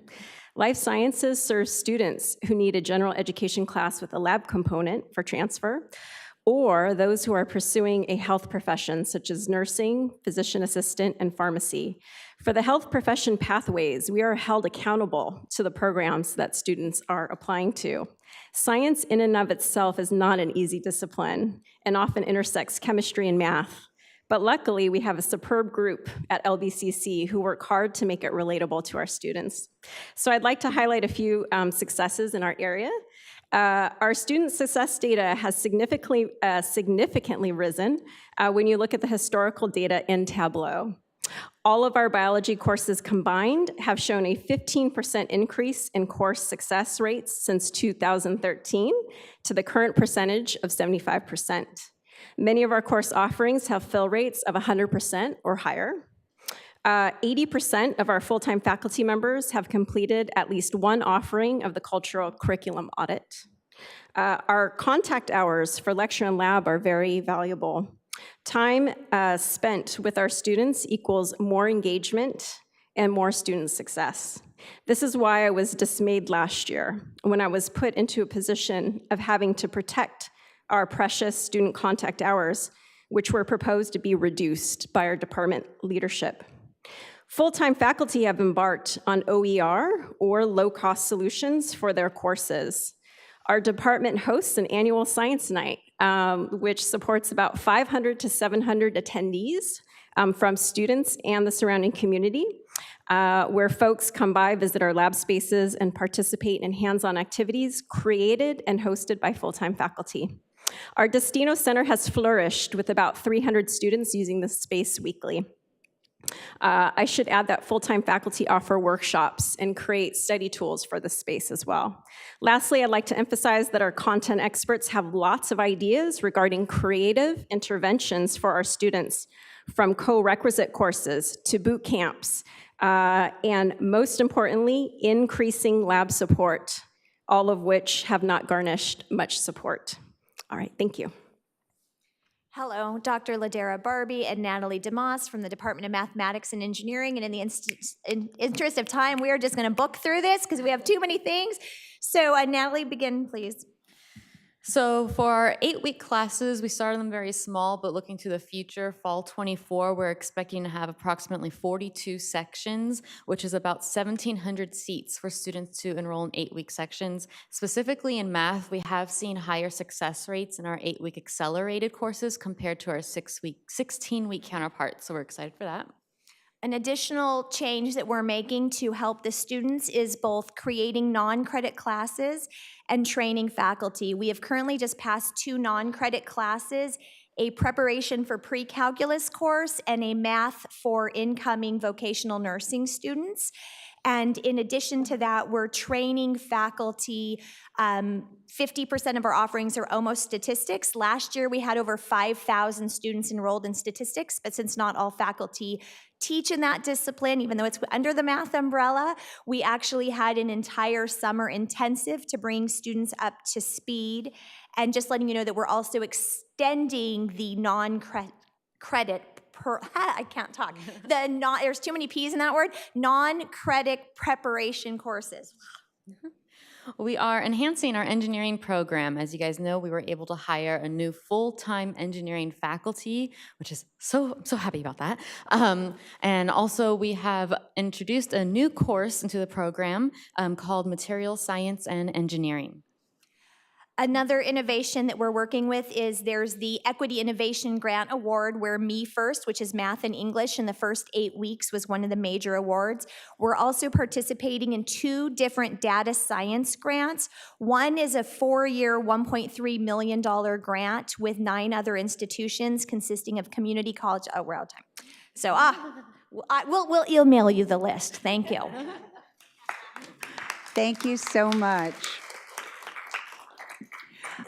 Speaker 15: Life Sciences serves students who need a general education class with a lab component for transfer, or those who are pursuing a health profession such as nursing, physician assistant, and pharmacy. For the health profession pathways, we are held accountable to the programs that students are applying to. Science in and of itself is not an easy discipline and often intersects chemistry and math. But luckily, we have a superb group at LBCC who work hard to make it relatable to our students. So I'd like to highlight a few successes in our area. Our student success data has significantly risen when you look at the historical data in Tableau. All of our biology courses combined have shown a 15% increase in course success rates since 2013 to the current percentage of 75%. Many of our course offerings have fill rates of 100% or higher. 80% of our full-time faculty members have completed at least one offering of the cultural curriculum audit. Our contact hours for lecture and lab are very valuable. Time spent with our students equals more engagement and more student success. This is why I was dismayed last year when I was put into a position of having to protect our precious student contact hours, which were proposed to be reduced by our department leadership. Full-time faculty have embarked on OER, or low-cost solutions, for their courses. Our department hosts an annual science night, which supports about 500 to 700 attendees from students and the surrounding community, where folks come by, visit our lab spaces, and participate in hands-on activities created and hosted by full-time faculty. Our Destino Center has flourished with about 300 students using this space weekly. I should add that full-time faculty offer workshops and create study tools for this space as well. Lastly, I'd like to emphasize that our content experts have lots of ideas regarding creative interventions for our students, from co-requisite courses to boot camps, and most importantly, increasing lab support, all of which have not garnished much support. All right, thank you.
Speaker 7: Hello, Dr. Ladera Barbie and Natalie DeMoss from the Department of Mathematics and Engineering. And in the interest of time, we are just going to book through this because we have too many things. So Natalie, begin, please.
Speaker 16: So for our 8-week classes, we started them very small, but looking to the future, fall 24, we're expecting to have approximately 42 sections, which is about 1,700 seats for students to enroll in 8-week sections. Specifically in math, we have seen higher success rates in our 8-week accelerated courses compared to our 16-week counterparts, so we're excited for that.
Speaker 7: An additional change that we're making to help the students is both creating non-credit classes and training faculty. We have currently just passed 2 non-credit classes, a preparation for pre-calculus course and a math for incoming vocational nursing students. And in addition to that, we're training faculty. 50% of our offerings are almost statistics. Last year, we had over 5,000 students enrolled in statistics, but since not all faculty teach in that discipline, even though it's under the math umbrella, we actually had an entire summer intensive to bring students up to speed. And just letting you know that we're also extending the non-credit I can't talk. There's too many P's in that word. Non-credit preparation courses.
Speaker 16: We are enhancing our engineering program. As you guys know, we were able to hire a new full-time engineering faculty, which is so happy about that. And also we have introduced a new course into the program called Material Science and Engineering.
Speaker 7: Another innovation that we're working with is there's the Equity Innovation Grant Award, where Me First, which is math and English in the first 8 weeks, was one of the major awards. We're also participating in 2 different data science grants. One is a 4-year, $1.3 million grant with 9 other institutions consisting of community college. Oh, we're out of time. So we'll email you the list. Thank you.
Speaker 3: Thank you so much.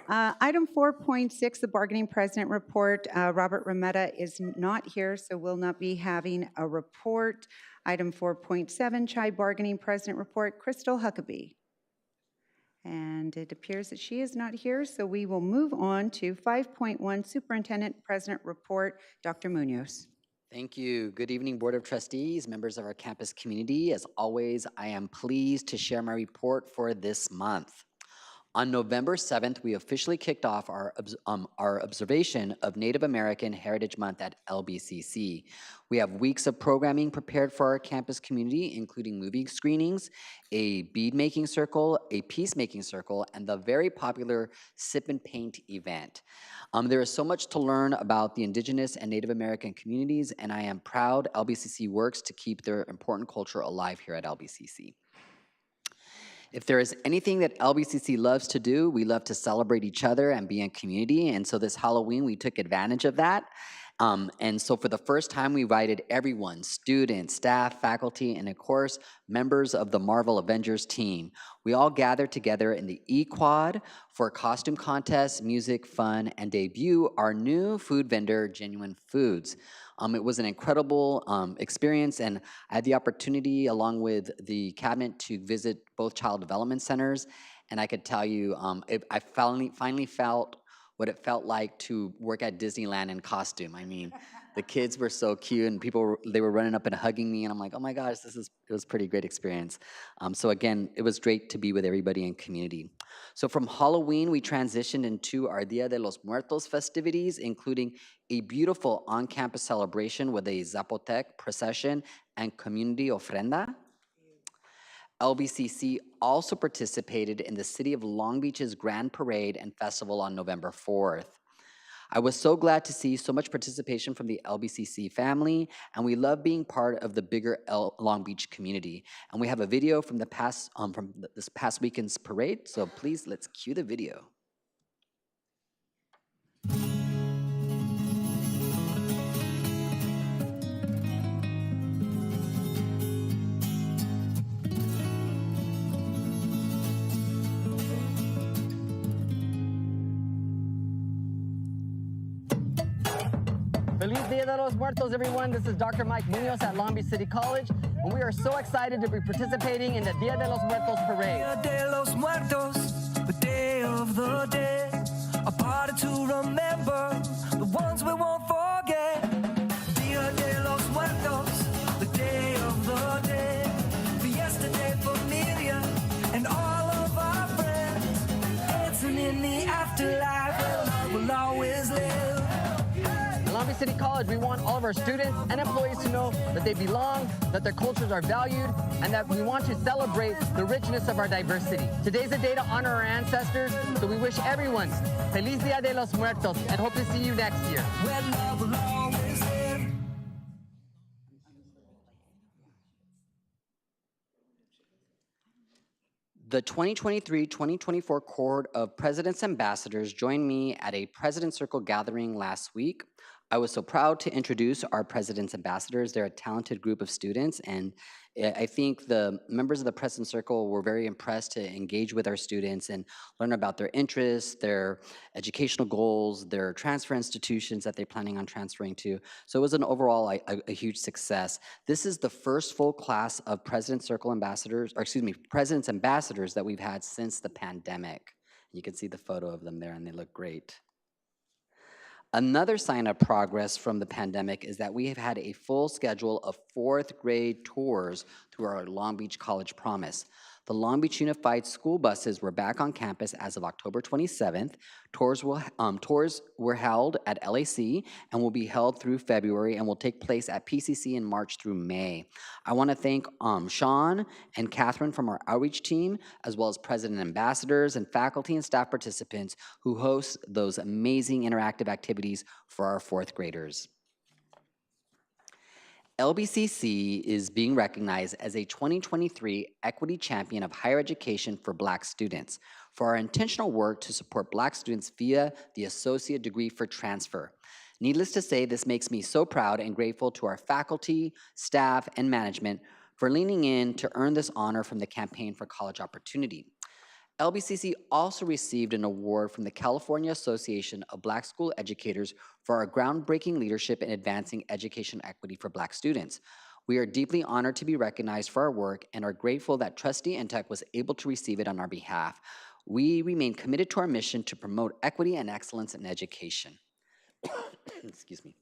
Speaker 3: Item 4.6, the bargaining president report. Robert Rometta is not here, so will not be having a report. Item 4.7, CHI bargaining president report, Crystal Huckabee. And it appears that she is not here, so we will move on to 5.1, superintendent president report, Dr. Munoz.
Speaker 17: Thank you. Good evening, Board of Trustees, members of our campus community. As always, I am pleased to share my report for this month. On November 7th, we officially kicked off our observation of Native American Heritage Month at LBCC. We have weeks of programming prepared for our campus community, including movie screenings, a bead-making circle, a peacemaking circle, and the very popular Sip and Paint event. There is so much to learn about the Indigenous and Native American communities, and I am proud LBCC works to keep their important culture alive here at LBCC. If there is anything that LBCC loves to do, we love to celebrate each other and be in community. And so this Halloween, we took advantage of that. And so for the first time, we invited everyone, students, staff, faculty, and of course, members of the Marvel Avengers team. We all gathered together in the E-Quad for a costume contest, music, fun, and debut our new food vendor, Genuine Foods. It was an incredible experience, and I had the opportunity, along with the cabinet, to visit both child development centers, and I could tell you, I finally felt what it felt like to work at Disneyland in costume. I mean, the kids were so cute, and they were running up and hugging me, and I'm like, oh my gosh, it was a pretty great experience. So again, it was great to be with everybody in community. So from Halloween, we transitioned into our Dia de los Muertos festivities, including a beautiful on-campus celebration with a Zapotec procession and community ofrenda. LBCC also participated in the City of Long Beach's Grand Parade and Festival on November 4th. I was so glad to see so much participation from the LBCC family, and we love being part of the bigger Long Beach community. And we have a video from this past weekend's parade, so please, let's cue the video.
Speaker 18: Feliz Dia de los Muertos, everyone. This is Dr. Mike Munoz at Long Beach City College, and we are so excited to be participating in the Dia de los Muertos parade.
Speaker 19: Dia de los Muertos, the Day of the Dead, a party to remember the ones we won't forget. Dia de los Muertos, the Day of the Dead, Fiesta de Familia, and all of our friends, dancing in the afterlife where love will always live.
Speaker 18: At Long Beach City College, we want all of our students and employees to know that they belong, that their cultures are valued, and that we want to celebrate the richness of our diversity. Today's a day to honor our ancestors, so we wish everyone Feliz Dia de los Muertos and hope to see you next year.
Speaker 19: Where love will always live.
Speaker 17: The 2023-2024 cohort of President's Ambassadors joined me at a President's Circle gathering last week. I was so proud to introduce our President's Ambassadors. They're a talented group of students, and I think the members of the President's Circle were very impressed to engage with our students and learn about their interests, their educational goals, their transfer institutions that they're planning on transferring to. So it was an overall a huge success. This is the first full class of President's Circle ambassadors, or excuse me, President's Ambassadors that we've had since the pandemic. You can see the photo of them there, and they look great. Another sign of progress from the pandemic is that we have had a full schedule of 4th grade tours through our Long Beach College Promise. The Long Beach Unified School buses were back on campus as of October 27th. Tours were held at LAC and will be held through February and will take place at PCC in March through May. I want to thank Sean and Catherine from our outreach team, as well as President Ambassadors and faculty and staff participants who host those amazing interactive activities for our 4th graders. LBCC is being recognized as a 2023 Equity Champion of Higher Education for Black students for our intentional work to support Black students via the Associate Degree for Transfer. Needless to say, this makes me so proud and grateful to our faculty, staff, and management for leaning in to earn this honor from the Campaign for College Opportunity. LBCC also received an award from the California Association of Black School Educators for our groundbreaking leadership in advancing education equity for Black students. We are deeply honored to be recognized for our work and are grateful that Trustee Intech was able to receive it on our behalf. We remain committed to our mission to promote equity and excellence in education. Excuse me.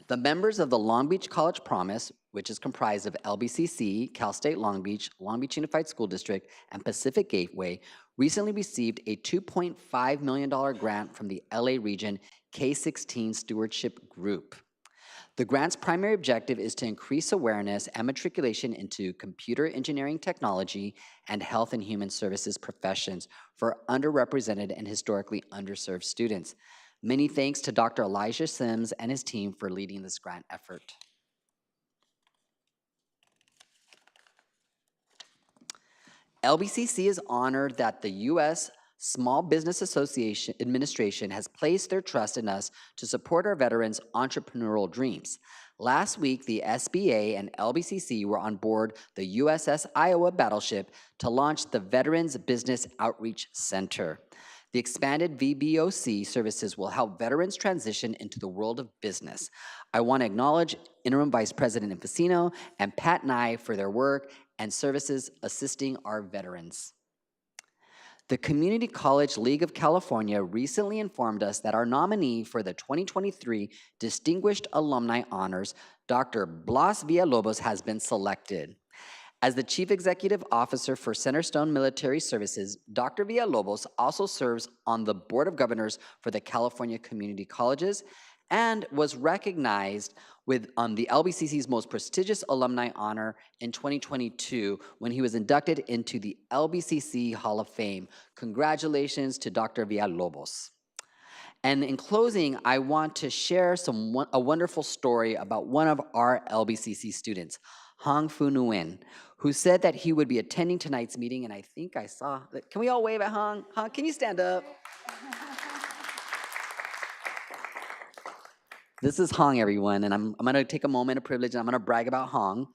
Speaker 17: The members of the Long Beach College Promise which is comprised of LBCC, Cal State Long Beach Unified School District, and Pacific Gateway, recently received a $2.5 million grant from the LA Region K-16 Stewardship Group. The grant's primary objective is to increase awareness and matriculation into computer engineering technology and health and human services professions for underrepresented and historically underserved students. Many thanks to Dr. Elijah Sims and his team for leading this grant effort. LBCC is honored that the U.S. Small Business Association Administration has placed their trust in us to support our veterans' entrepreneurial dreams. Last week, the SBA and LBCC were on board the USS Iowa battleship to launch the Veterans Business Outreach Center. The expanded VBOC services will help veterans transition into the world of business. I want to acknowledge Interim Vice President Infacino and Pat Nye for their work and services assisting our veterans. The Community College League of California recently informed us that our nominee for the 2023 Distinguished Alumni Honors, Dr. Blas Villalobos, has been selected. As the Chief Executive Officer for Centerstone Military Services, Dr. Villalobos also serves on the Board of Governors for the California Community Colleges and was recognized with the LBCC's most prestigious alumni honor in 2022 when he was inducted into the LBCC Hall of Fame. Congratulations to Dr. Villalobos. And in closing, I want to share a wonderful story about one of our LBCC students, Hong Fu Nguyen, who said that he would be attending tonight's meeting, and I think I saw that. Can we all wave at Hong? Hong, can you stand up? This is Hong, everyone, and I'm going to take a moment of privilege, and I'm going to brag about Hong.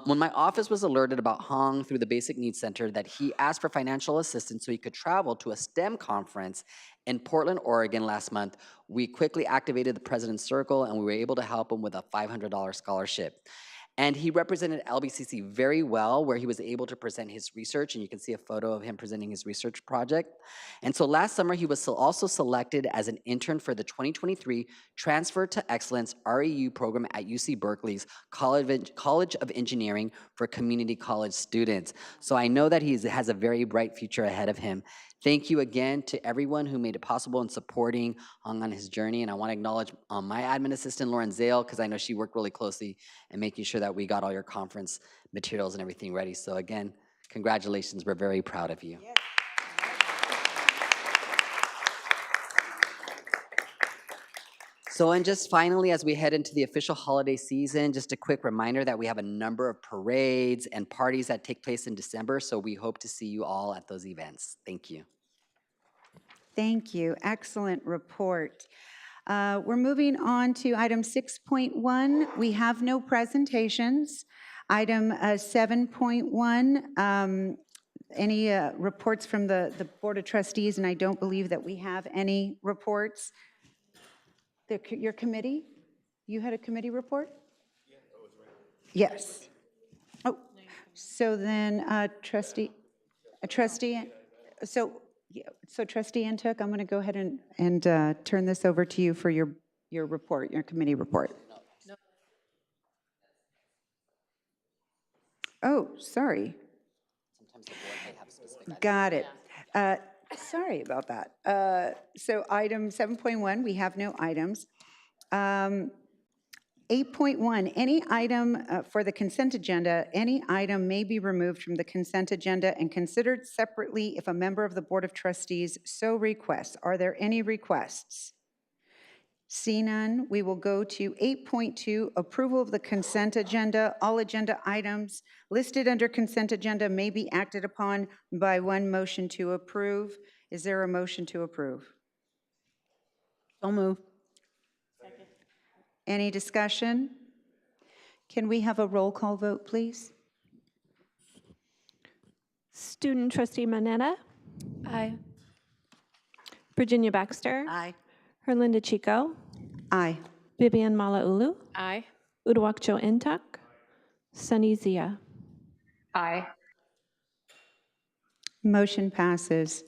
Speaker 17: When my office was alerted about Hong through the Basic Needs Center that he asked for financial assistance so he could travel to a STEM conference in Portland, Oregon last month, we quickly activated the President's Circle, and we were able to help him with a $500 scholarship. And he represented LBCC very well, where he was able to present his research, and you can see a photo of him presenting his research project. And so last summer, he was also selected as an intern for the 2023 Transfer to Excellence REU program at UC Berkeley's College of Engineering for community college students. So I know that he has a very bright future ahead of him. Thank you again to everyone who made it possible in supporting Hong on his journey. And I want to acknowledge my admin assistant, Lauren Zale, because I know she worked really closely in making sure that we got all your conference materials and everything ready. So again, congratulations. We're very proud of you. Yes. So, and just finally, as we head into the official holiday season, just a quick reminder that we have a number of parades and parties that take place in December. So we hope to see you all at those events. Thank you.
Speaker 3: Thank you. Excellent report. We're moving on to item 6.1. We have no presentations. Item 7.1, any reports from the Board of Trustees, and I don't believe that we have any reports. Your committee? You had a committee report? Yes. Oh, so then Trustee Ntuk, I'm going to go ahead and turn this over to you for your report, your committee report. Oh, sorry. Got it. Sorry about that. So item 7.1, we have no items. 8.1, any item for the consent agenda, any item may be removed from the consent agenda and considered separately if a member of the Board of Trustees so requests. Are there any requests? See none, we will go to 8.2, approval of the consent agenda. All agenda items listed under consent agenda may be acted upon by one motion to approve. Is there a motion to approve?
Speaker 11: So moved.
Speaker 3: Second. Any discussion? Can we have a roll call vote, please?
Speaker 11: Student Trustee Manetta?
Speaker 5: Aye.
Speaker 11: Virginia Baxter?
Speaker 3: Aye.
Speaker 11: Herlinda Chico?
Speaker 3: Aye.
Speaker 11: Vivian Malauulu?
Speaker 9: Aye.
Speaker 11: Uduak-Joe Ntuk? Sunny Zia?
Speaker 4: Aye.
Speaker 3: Motion passes.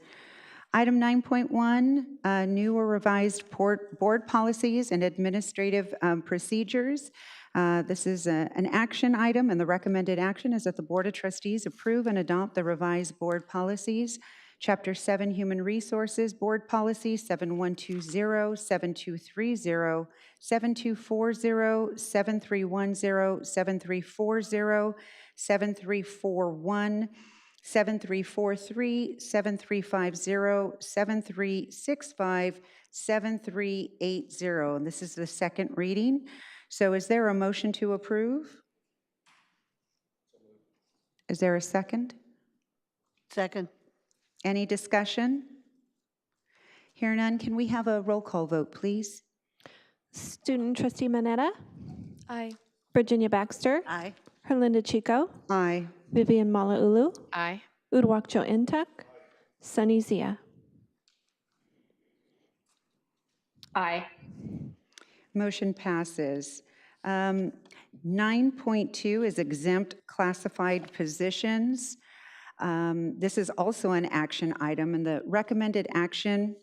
Speaker 3: Item 9.1, new or revised board policies and administrative procedures. This is an action item, and the recommended action is that the Board of Trustees approve and adopt the revised board policies. Chapter 7, Human Resources, Board Policy 7120, 7230, 7240, 7310, 7340, 7341, 7343, 7350, 7365, 7380. And this is the second reading. So is there a motion to approve? Is there a second?
Speaker 20: Second.
Speaker 3: Any discussion? Hear none, can we have a roll call vote, please?
Speaker 11: Student trustee Manetta,
Speaker 5: Aye.
Speaker 11: Virginia Baxter,
Speaker 20: Aye.
Speaker 11: Herlinda Chico,
Speaker 3: Aye.
Speaker 11: Vivian Malauulu,
Speaker 9: Aye.
Speaker 11: Uduak-Joe Ntuk, Sunny Zia.
Speaker 4: Aye.
Speaker 3: Motion passes. 9.2 is exempt classified positions. This is also an action item, and the recommended action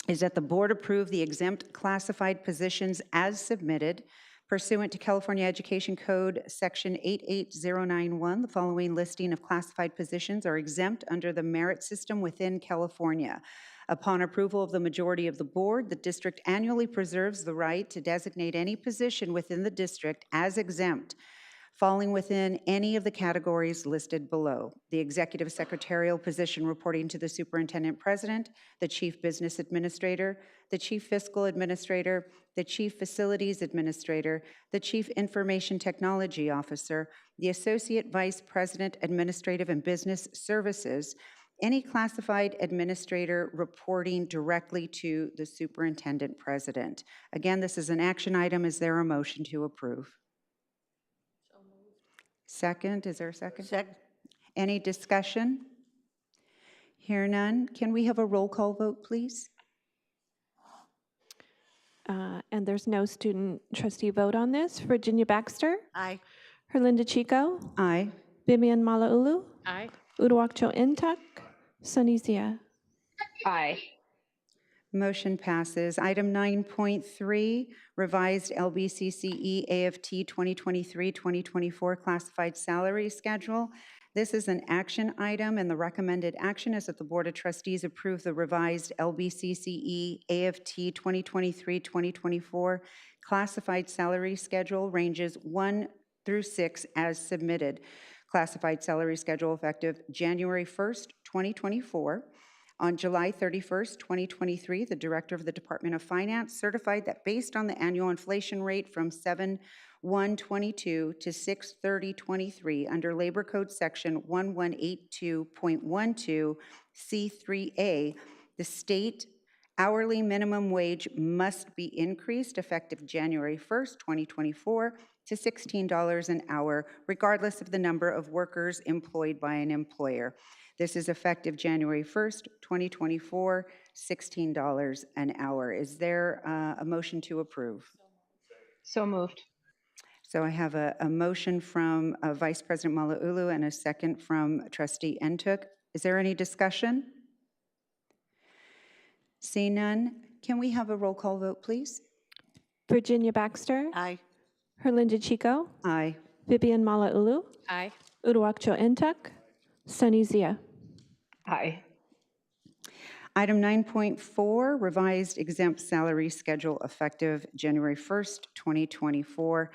Speaker 3: is that the board approve the exempt classified positions as submitted pursuant to California Education Code Section 88091. The following listing of classified positions are exempt under the merit system within California. Upon approval of the majority of the board, the district annually preserves the right to designate any position within the district as exempt, falling within any of the categories listed below. The executive secretarial position reporting to the superintendent president, the chief business administrator, the chief fiscal administrator, the chief facilities administrator, the chief information technology officer, the associate vice president, administrative and business services, any classified administrator reporting directly to the superintendent president. Again, this is an action item. Is there a motion to approve? Second, is there a second?
Speaker 20: Second.
Speaker 3: Any discussion? Hear none. Can we have a roll call vote, please?
Speaker 11: And there's no student trustee vote on this. Virginia Baxter,
Speaker 20: Aye.
Speaker 11: Herlinda Chico,
Speaker 3: Aye.
Speaker 11: Vivian Malauulu,
Speaker 9: Aye.
Speaker 11: Uduak-Joe Ntuk, Sunny Zia.
Speaker 4: Aye.
Speaker 3: Motion passes. Item 9.3, revised LBCCE AFT 2023-2024 classified salary schedule. This is an action item, and the recommended action is that the Board of Trustees approve the revised LBCCE AFT 2023-2024 classified salary schedule, ranges 1 through 6 as submitted. Classified salary schedule effective January 1st, 2024. On July 31st, 2023, the Director of the Department of Finance certified that based on the annual inflation rate from 7/1/22 to 6/30/23 under Labor Code Section 1182.12 C3A, the state hourly minimum wage must be increased effective January 1st, 2024 to $16 an hour, regardless of the number of workers employed by an employer. This is effective January 1st, 2024, $16 an hour. Is there a motion to approve?
Speaker 4: So moved.
Speaker 3: So I have a motion from Vice President Malauulu and a second from Trustee Ntuk. Is there any discussion? Seeing none, can we have a roll call vote, please?
Speaker 11: Virginia Baxter,
Speaker 20: Aye.
Speaker 11: Herlinda Chico,
Speaker 3: Aye.
Speaker 11: Vivian Malauulu,
Speaker 9: Aye.
Speaker 11: Uduak-Joe Ntuk, Sunny Zia.
Speaker 4: Aye.
Speaker 3: Item 9.4, revised exempt salary schedule effective January 1st, 2024.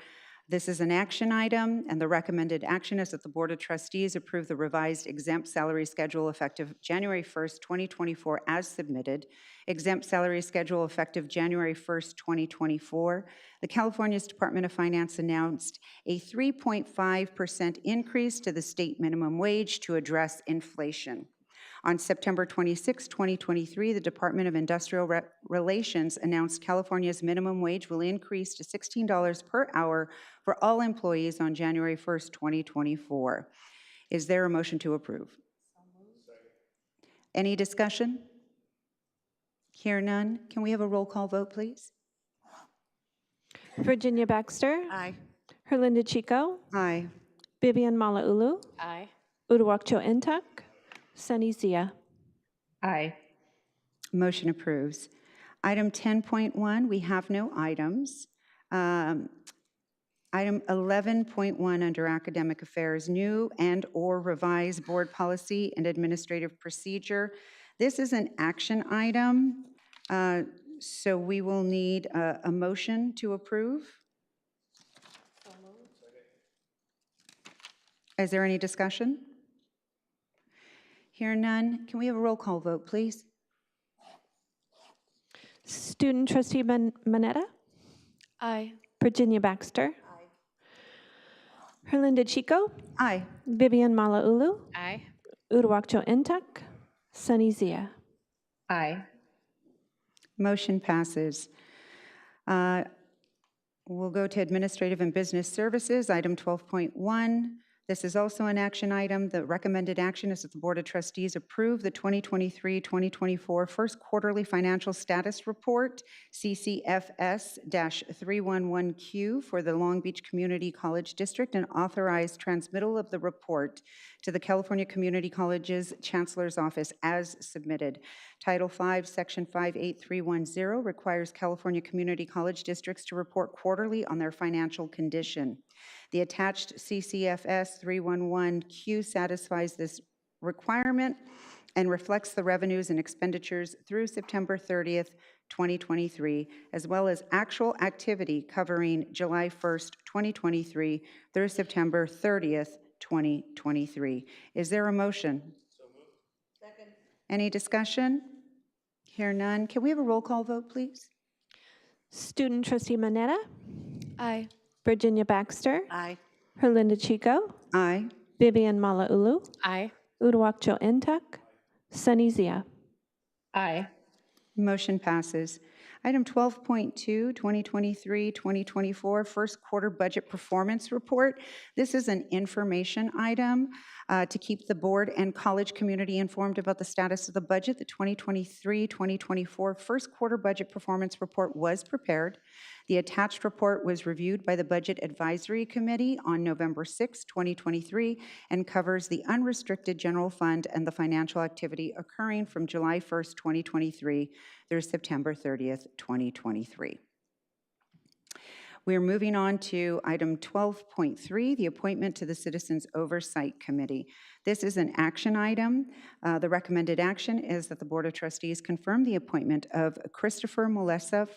Speaker 3: This is an action item, and the recommended action is that the Board of Trustees approve the revised exempt salary schedule effective January 1st, 2024 as submitted. Exempt salary schedule effective January 1st, 2024. The California's Department of Finance announced a 3.5% increase to the state minimum wage to address inflation. On September 26, 2023, the Department of Industrial Relations announced California's minimum wage will increase to $16 per hour for all employees on January 1st, 2024. Is there a motion to approve? Any discussion? Hear none. Can we have a roll call vote, please?
Speaker 11: Virginia Baxter,
Speaker 20: Aye.
Speaker 11: Herlinda Chico,
Speaker 3: Aye.
Speaker 11: Vivian Malauulu,
Speaker 9: Aye.
Speaker 11: Uduak-Joe Ntuk, Sunny Zia.
Speaker 4: Aye.
Speaker 3: Motion approves. Item 10.1, we have no items. Item 11.1 under Academic Affairs, new and/or revised board policy and administrative procedure. This is an action item, so we will need a motion to approve. Is there any discussion? Hear none. Can we have a roll call vote, please?
Speaker 11: Student trustee Manetta,
Speaker 5: Aye.
Speaker 11: Virginia Baxter. Herlinda Chico,
Speaker 3: Aye.
Speaker 11: Vivian Malauulu,
Speaker 9: Aye.
Speaker 11: Uduak-Joe Ntuk, Sunny Zia.
Speaker 9: Aye.
Speaker 3: Motion passes. We'll go to Administrative and Business Services, item 12.1. This is also an action item. The recommended action is that the Board of Trustees approve the 2023-2024 first quarterly financial status report, CCFS-311Q, for the Long Beach Community College District, and authorize transmittal of the report to the California Community College's Chancellor's Office as submitted. Title V, Section 58310 requires California Community College districts to report quarterly on their financial condition. The attached CCFS 311Q satisfies this requirement and reflects the revenues and expenditures through September 30th, 2023, as well as actual activity covering July 1st, 2023 through September 30th, 2023. Is there a motion? So moved. Second. Any discussion? Hear none. Can we have a roll call vote, please?
Speaker 11: Student trustee Manetta,
Speaker 5: Aye.
Speaker 11: Virginia Baxter,
Speaker 20: Aye.
Speaker 11: Herlinda Chico,
Speaker 3: Aye.
Speaker 11: Vivian Malauulu,
Speaker 9: Aye.
Speaker 11: Uduak-Joe Ntuk, Sunny Zia.
Speaker 9: Aye.
Speaker 3: Motion passes. Item 12.2, 2023-2024 first quarter budget performance report. This is an information item to keep the board and college community informed about the status of the budget. The 2023-2024 first quarter budget performance report was prepared. The attached report was reviewed by the Budget Advisory Committee on November 6, 2023, and covers the unrestricted general fund and the financial activity occurring from July 1st, 2023 through September 30th, 2023. We are moving on to item 12.3, the appointment to the Citizens Oversight Committee. This is an action item. The recommended action is that the Board of Trustees confirm the appointment of Christopher Molesa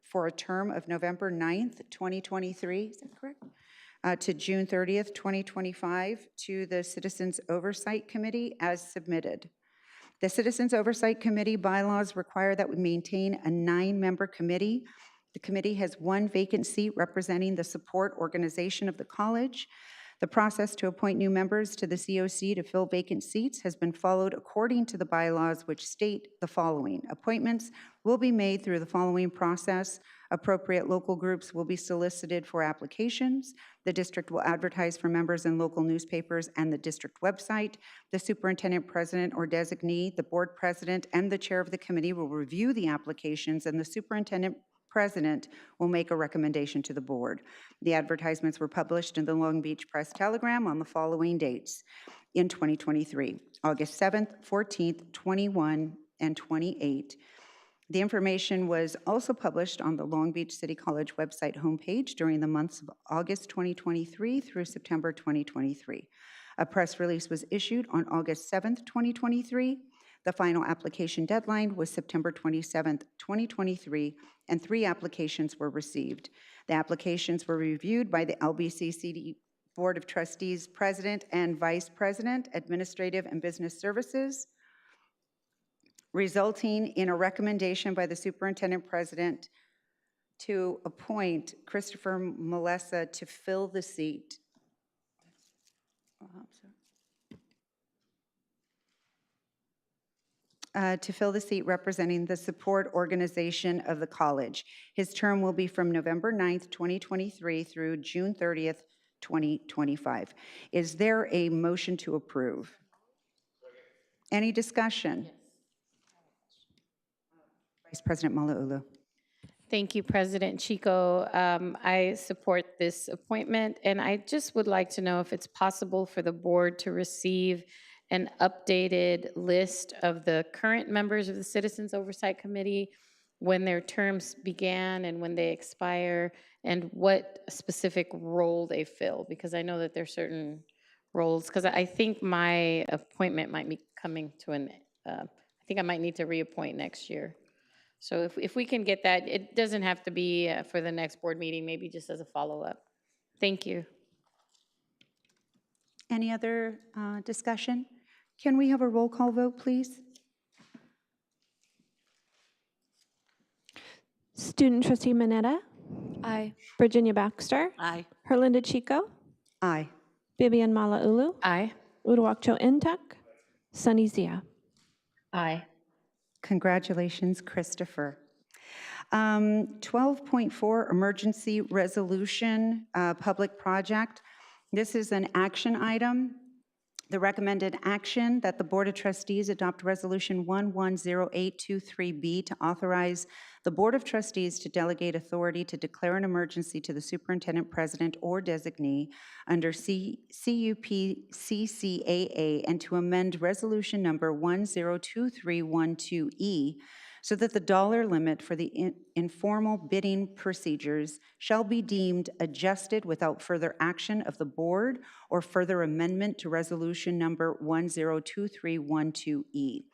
Speaker 3: for a term of November 9th, 2023, is that correct? To June 30th, 2025, to the Citizens Oversight Committee as submitted. The Citizens Oversight Committee bylaws require that we maintain a 9-member committee. The committee has 1 vacant seat representing the support organization of the college. The process to appoint new members to the COC to fill vacant seats has been followed according to the bylaws, which state the following. Appointments will be made through the following process. Appropriate local groups will be solicited for applications. The district will advertise for members in local newspapers and the district website. The superintendent, president, or designee, the board president, and the chair of the committee will review the applications, and the superintendent president will make a recommendation to the board. The advertisements were published in the Long Beach Press Telegram on the following dates in 2023, August 7th, 14th, 21, and 28. The information was also published on the Long Beach City College website homepage during the months of August 2023 through September 2023. A press release was issued on August 7th, 2023. The final application deadline was September 27th, 2023, and 3 applications were received. The applications were reviewed by the LBCCD Board of Trustees President and Vice President, Administrative and Business Services, resulting in a recommendation by the Superintendent President to appoint Christopher Molesa to fill the seat. To fill the seat representing the support organization of the college. His term will be from November 9th, 2023 through June 30th, 2025. Is there a motion to approve? Any discussion? Vice President Malauulu.
Speaker 9: Thank you, President Chico. I support this appointment, and I just would like to know if it's possible for the board to receive an updated list of the current members of the Citizens Oversight Committee, when their terms began and when they expire, and what specific role they fill, because I know that there's certain roles, because I think my appointment might be coming to I think I might need to reappoint next year. So if we can get that, it doesn't have to be for the next board meeting, maybe just as a follow-up. Thank you.
Speaker 3: Any other discussion? Can we have a roll call vote, please?
Speaker 11: Student trustee Mineta?
Speaker 5: Aye.
Speaker 11: Virginia Baxter?
Speaker 20: Aye.
Speaker 11: Herlinda Chico?
Speaker 3: Aye.
Speaker 11: Vivian Malauulu?
Speaker 9: Aye.
Speaker 11: Uduak-Joe Nud Nuq? Sunny Zia?
Speaker 15: Aye.
Speaker 3: Congratulations, Christopher. 12.4, emergency resolution, public project. This is an action item. The recommended action that the Board of Trustees adopt Resolution 110823B to authorize the Board of Trustees to delegate authority to declare an emergency to the Superintendent President or designee under CUP-CCAA and to amend Resolution Number 102312E so that the dollar limit for the informal bidding procedures shall be deemed adjusted without further action of the board or further amendment to Resolution Number 102312E.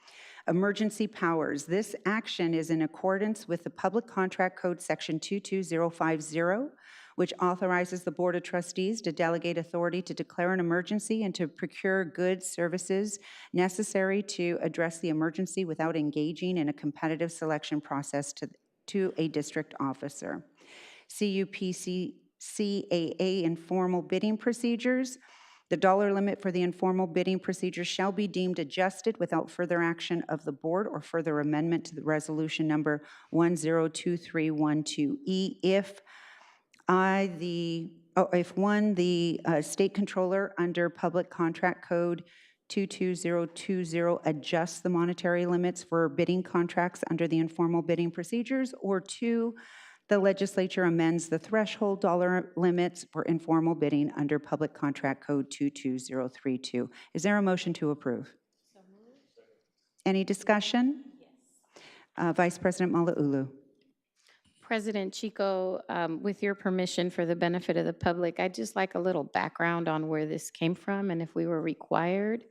Speaker 3: Emergency powers. This action is in accordance with the Public Contract Code Section 22050, which authorizes the Board of Trustees to delegate authority to declare an emergency and to procure goods, services necessary to address the emergency without engaging in a competitive selection process to a district officer. CUP-CCAA informal bidding procedures. The dollar limit for the informal bidding procedures shall be deemed adjusted without further action of the board or further amendment to the resolution number 102312E if the state controller under Public Contract Code 22020 adjusts the monetary limits for bidding contracts under the informal bidding procedures, or 2, the legislature amends the threshold dollar limits for informal bidding under Public Contract Code 22032. Is there a motion to approve? Any discussion? Yes. Vice President Malauulu.
Speaker 9: President Chico, with your permission, for the benefit of the public, I'd just like a little background on where this came from and if we were required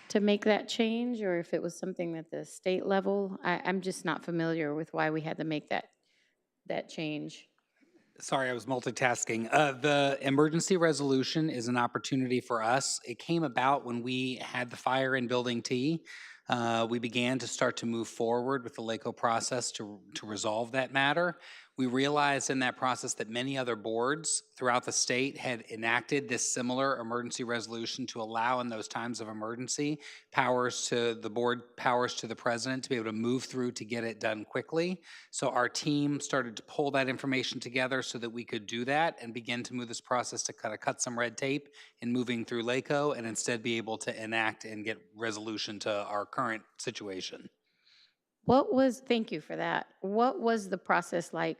Speaker 9: to make that change or if it was something at the state level. I'm just not familiar with why we had to make that change.
Speaker 21: Sorry, I was multitasking. The emergency resolution is an opportunity for us. It came about when we had the fire in Building T. We began to start to move forward with the LACO process to resolve that matter. We realized in that process that many other boards throughout the state had enacted this similar emergency resolution to allow in those times of emergency powers to the board, powers to the president to be able to move through to get it done quickly. So our team started to pull that information together so that we could do that and begin to move this process to kind of cut some red tape in moving through LACO and instead be able to enact and get resolution to our current situation.
Speaker 9: Thank you for that. What was the process like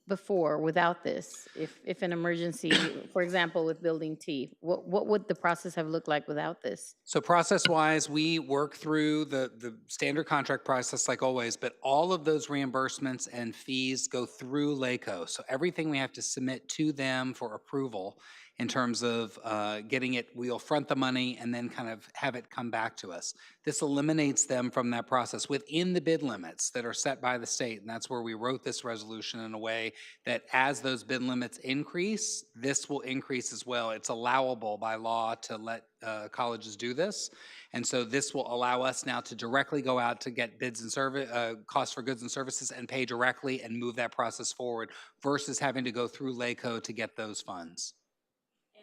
Speaker 9: before without this? If an emergency, for example, with Building T, what would the process have looked like without this?
Speaker 21: So process-wise, we work through the standard contract process like always, but all of those reimbursements and fees go through LACO. So everything we have to submit to them for approval in terms of getting it, we'll front the money and then kind of have it come back to us. This eliminates them from that process within the bid limits that are set by the state, and that's where we wrote this resolution in a way that as those bid limits increase, this will increase as well. It's allowable by law to let colleges do this, and so this will allow us now to directly go out to get bids and service, costs for goods and services and pay directly and move that process forward versus having to go through LACO to get those funds.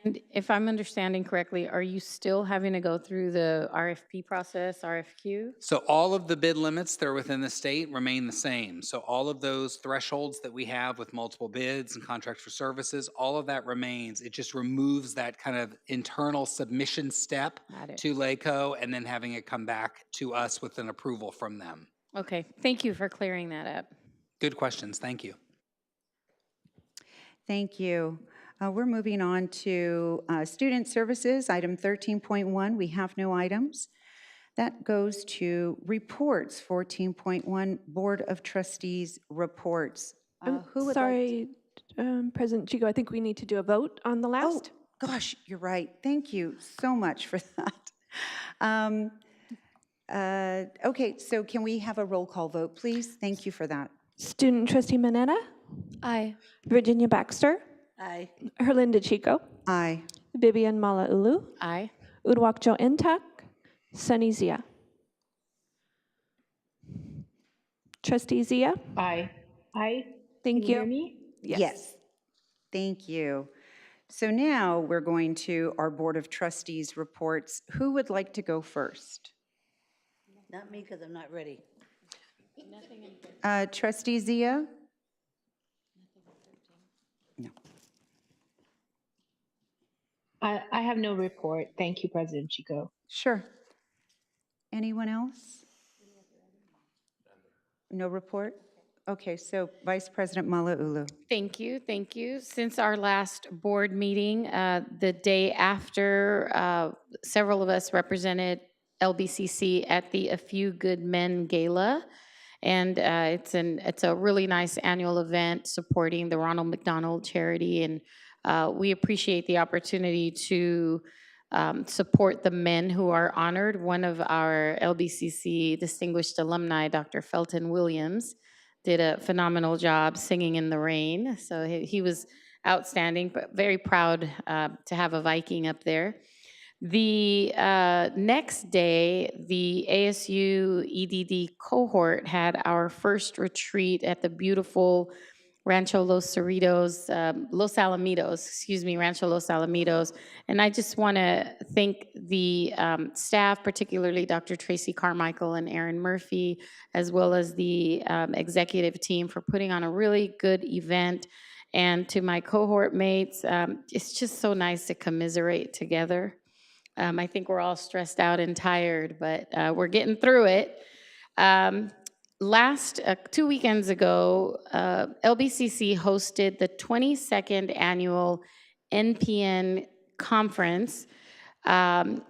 Speaker 9: And if I'm understanding correctly, are you still having to go through the RFP process, RFQ?
Speaker 21: So all of the bid limits that are within the state remain the same. So all of those thresholds that we have with multiple bids and contracts for services, all of that remains. It just removes that kind of internal submission step to LACO and then having it come back to us with an approval from them.
Speaker 9: Okay, thank you for clearing that up.
Speaker 21: Good questions, thank you.
Speaker 3: Thank you. We're moving on to student services, item 13.1. We have no items. That goes to reports, 14.1, Board of Trustees reports.
Speaker 11: I'm
Speaker 3: Who would
Speaker 11: sorry, President Chico, I think we need to do a vote on the last.
Speaker 3: Oh, gosh, you're right. Thank you so much for that. Okay, so can we have a roll call vote, please? Thank you for that.
Speaker 11: Student Trustee Manetta?
Speaker 5: Aye.
Speaker 11: Virginia Baxter?
Speaker 20: Aye.
Speaker 11: Herlinda Chico?
Speaker 3: Aye.
Speaker 11: Vivian Malauulu?
Speaker 9: Aye.
Speaker 11: Uduak-Joe Ntuk? Sunny Zia? Trustee Zia?
Speaker 2: Aye. Aye.
Speaker 11: Thank
Speaker 2: Can you
Speaker 11: you.
Speaker 2: hear me?
Speaker 3: Yes. Thank you. So now we're going to our Board of Trustees reports. Who would like to go first?
Speaker 20: Not me, because I'm not ready.
Speaker 3: Trustee Zia? No.
Speaker 2: I have no report. Thank you, President Chico.
Speaker 3: Sure. Anyone else? No report? Okay, so Vice President Malauulu.
Speaker 9: Thank you, thank you. Since our last board meeting, the day after, several of us represented LBCC at the A Few Good Men Gala. And it's a really nice annual event supporting the Ronald McDonald Charity. And we appreciate the opportunity to support the men who are honored. One of our LBCC distinguished alumni, Dr. Felton Williams, did a phenomenal job singing in the rain. So he was outstanding, but very proud to have a Viking up there. The next day, the ASU EDD cohort had our first retreat at the beautiful Rancho Los Alamitos. And I just want to thank the staff, particularly Dr. Tracy Carmichael and Aaron Murphy, as well as the executive team for putting on a really good event. And to my cohort mates, it's just so nice to commiserate together. I think we're all stressed out and tired, but we're getting through it. Last 2 weekends ago, LBCC hosted the 22nd annual NPN conference. And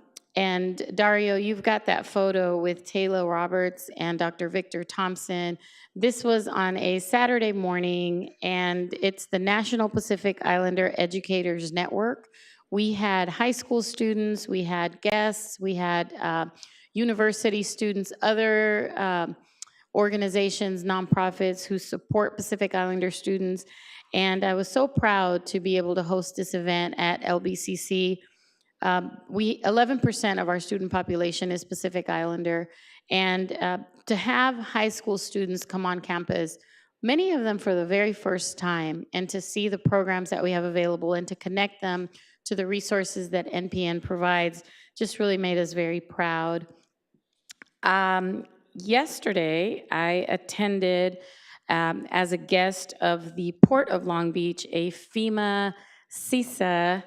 Speaker 9: Dario, you've got that photo with Taylor Roberts and Dr. Victor Thompson. This was on a Saturday morning, and it's the National Pacific Islander Educators Network. We had high school students, we had guests, we had university students, other organizations, nonprofits who support Pacific Islander students. And I was so proud to be able to host this event at LBCC. 11% of our student population is Pacific Islander. And to have high school students come on campus, many of them for the very first time, and to see the programs that we have available and to connect them to the resources that NPN provides just really made us very proud. Yesterday, I attended as a guest of the Port of Long Beach a FEMA CISA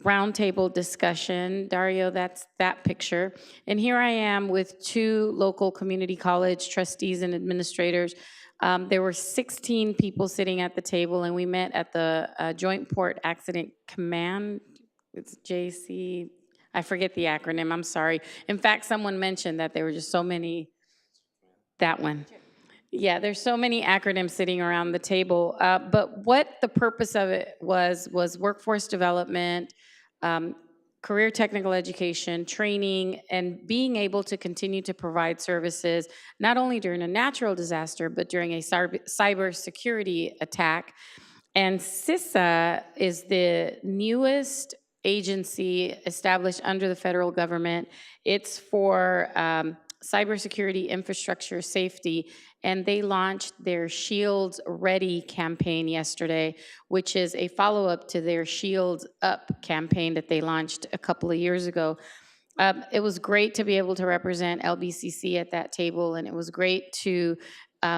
Speaker 9: roundtable discussion. Dario, that's that picture. And here I am with 2 local community college trustees and administrators. There were 16 people sitting at the table, and we met at the Joint Port Accident Command. It's JC. I forget the acronym, I'm sorry. In fact, someone mentioned that there were just so many, that one. Yeah, there's so many acronyms sitting around the table. But what the purpose of it was workforce development, career technical education, training, and being able to continue to provide services, not only during a natural disaster, but during a cybersecurity attack. And CISA is the newest agency established under the federal government. It's for cybersecurity infrastructure safety, and they launched their Shields Ready campaign yesterday, which is a follow-up to their Shields Up campaign that they launched a couple of years ago. It was great to be able to represent LBCC at that table, and it was great to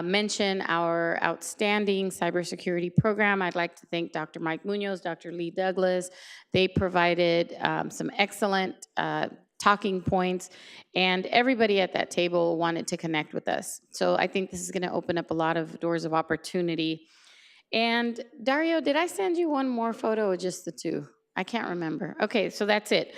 Speaker 9: mention our outstanding cybersecurity program. I'd like to thank Dr. Mike Munoz, Dr. Lee Douglas. They provided some excellent talking points, and everybody at that table wanted to connect with us. So I think this is going to open up a lot of doors of opportunity. And Dario, did I send you one more photo or just the 2? I can't remember. Okay, so that's it.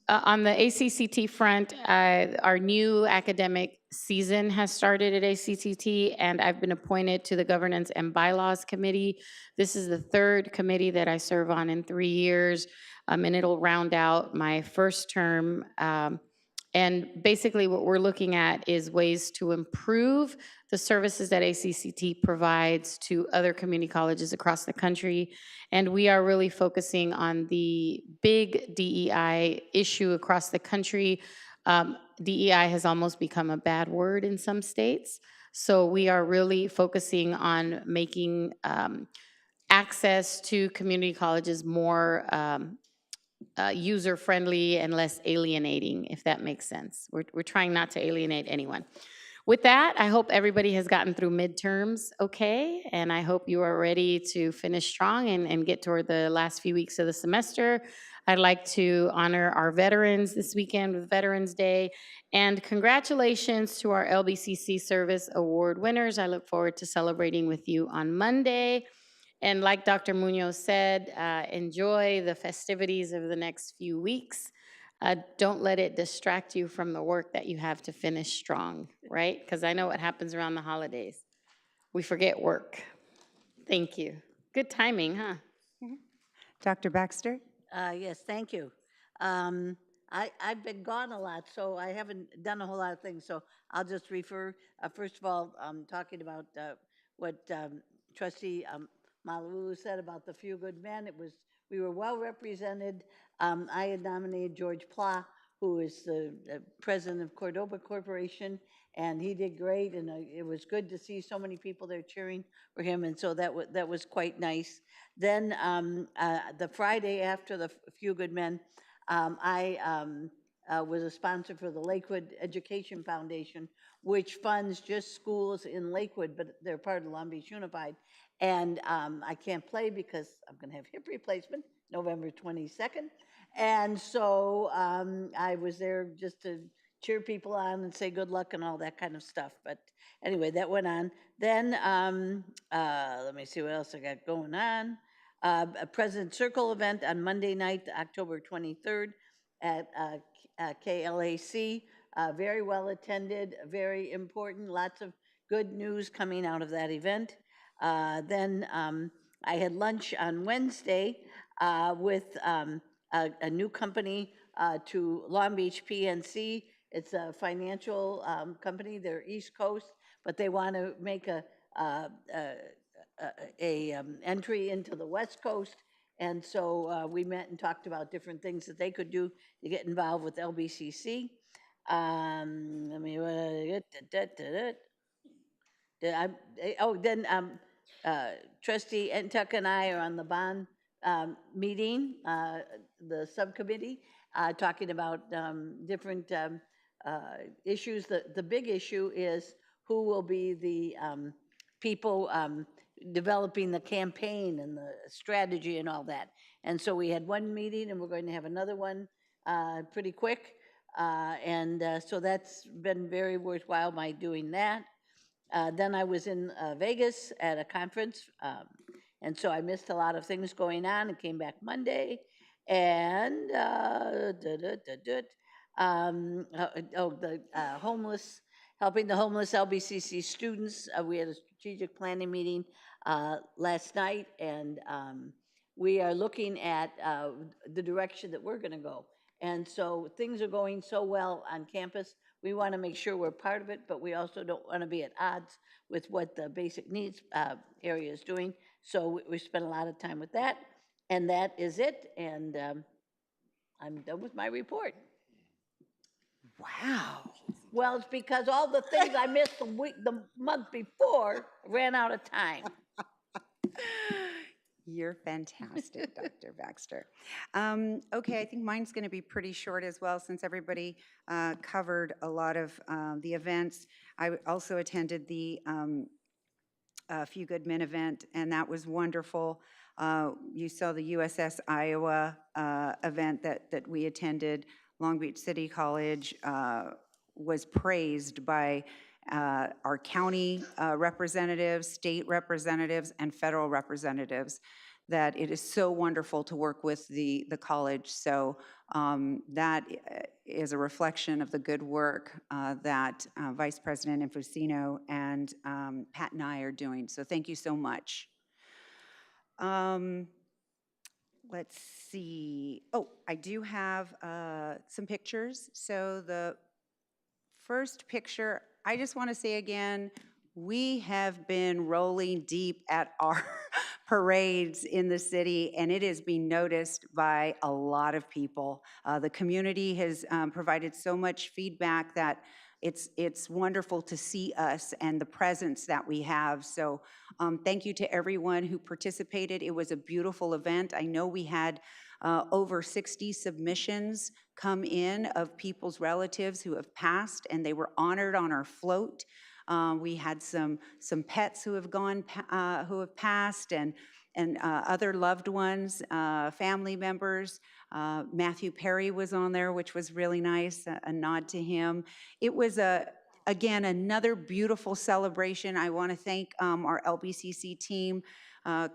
Speaker 9: On the ACCT front, our new academic season has started at ACCT, and I've been appointed to the Governance and Bylaws Committee. This is the third committee that I serve on in 3 years, and it'll round out my first term. And basically what we're looking at is ways to improve the services that ACCT provides to other community colleges across the country. And we are really focusing on the big DEI issue across the country. DEI has almost become a bad word in some states. So we are really focusing on making access to community colleges more user-friendly and less alienating, if that makes sense. We're trying not to alienate anyone. With that, I hope everybody has gotten through midterms okay, and I hope you are ready to finish strong and get toward the last few weeks of the semester. I'd like to honor our veterans this weekend with Veterans Day, and congratulations to our LBCC Service Award winners. I look forward to celebrating with you on Monday. And like Dr. Munoz said, enjoy the festivities of the next few weeks. Don't let it distract you from the work that you have to finish strong, right? Because I know what happens around the holidays. We forget work. Thank you. Good timing, huh?
Speaker 3: Dr. Baxter?
Speaker 20: Yes, thank you. I've been gone a lot, so I haven't done a whole lot of things. So I'll just refer, first of all, talking about what Trustee Malauulu said about the Few Good Men. We were well represented. I had nominated George Pla, who is the president of Cordoba Corporation, and he did great, and it was good to see so many people there cheering for him, and so that was quite nice. Then the Friday after the Few Good Men, I was a sponsor for the Lakewood Education Foundation, which funds just schools in Lakewood, but they're part of the Long Beach Unified. And I can't play because I'm going to have hip replacement November 22nd. And so I was there just to cheer people on and say good luck and all that kind of stuff. But anyway, that went on. Then let me see what else I got going on. A President Circle event on Monday night, October 23rd at KLAC. Very well attended, very important, lots of good news coming out of that event. Then I had lunch on Wednesday with a new company to Long Beach PNC. It's a financial company. They're East Coast, but they want to make a entry into the West Coast. And so we met and talked about different things that they could do to get involved with LBCC. Trustee Ntuk and I are on the bond meeting, the subcommittee, talking about different issues. The big issue is who will be the people developing the campaign and the strategy and all that. And so we had one meeting, and we're going to have another one pretty quick. So that's been very worthwhile by doing that. Then I was in Vegas at a conference, and so I missed a lot of things going on and came back Monday. And homeless, helping the homeless LBCC students. We had a strategic planning meeting last night, and we are looking at the direction that we're going to go. And so things are going so well on campus. We want to make sure we're part of it, but we also don't want to be at odds with what the basic needs area is doing. So we spent a lot of time with that, and that is it. And I'm done with my report.
Speaker 3: Wow.
Speaker 20: Well, it's because all the things I missed the month before ran out of time.
Speaker 3: You're fantastic, Dr. Baxter. Okay, I think mine's going to be pretty short as well, since everybody covered a lot of the events. I also attended the Few Good Men event, and that was wonderful. You saw the USS Iowa event that we attended. Long Beach City College was praised by our county representatives, state representatives, and federal representatives. that it is so wonderful to work with the college. So that is a reflection of the good work that Vice President Infusino and Pat and I are doing. So thank you so much. Let's see. Oh, I do have some pictures. So the first picture, I just want to say again, we have been rolling deep at our parades in the city, and it is being noticed by a lot of people. The community has provided so much feedback that it's wonderful to see us and the presence that we have. So thank you to everyone who participated. It was a beautiful event. I know we had over 60 submissions come in of people's relatives who have passed, and they were honored on our float. We had some pets who have who have passed, and other loved ones, family members. Matthew Perry was on there, which was really nice, a nod to him. It was, again, another beautiful celebration. I want to thank our LBCC team,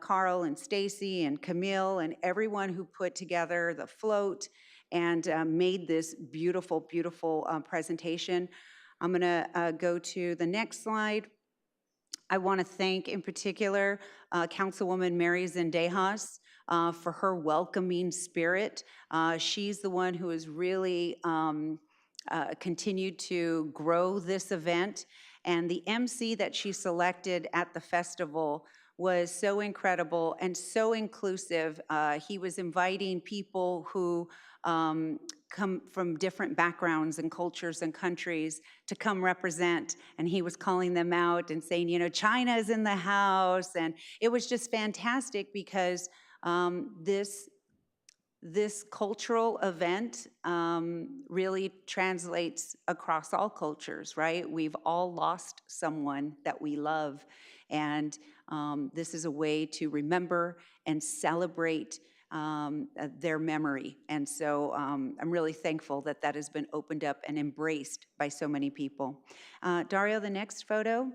Speaker 3: Carl and Stacy and Camille and everyone who put together the float and made this beautiful, beautiful presentation. I'm going to go to the next slide. I want to thank, in particular, Councilwoman Mary Zendejas for her welcoming spirit. She's the one who has really continued to grow this event. And the MC that she selected at the festival was so incredible and so inclusive. He was inviting people who come from different backgrounds and cultures and countries to come represent, and he was calling them out and saying, you know, China's in the house, and it was just fantastic because this cultural event really translates across all cultures, right? We've all lost someone that we love, and this is a way to remember and celebrate their memory. And so I'm really thankful that that has been opened up and embraced by so many people. Dario, the next photo.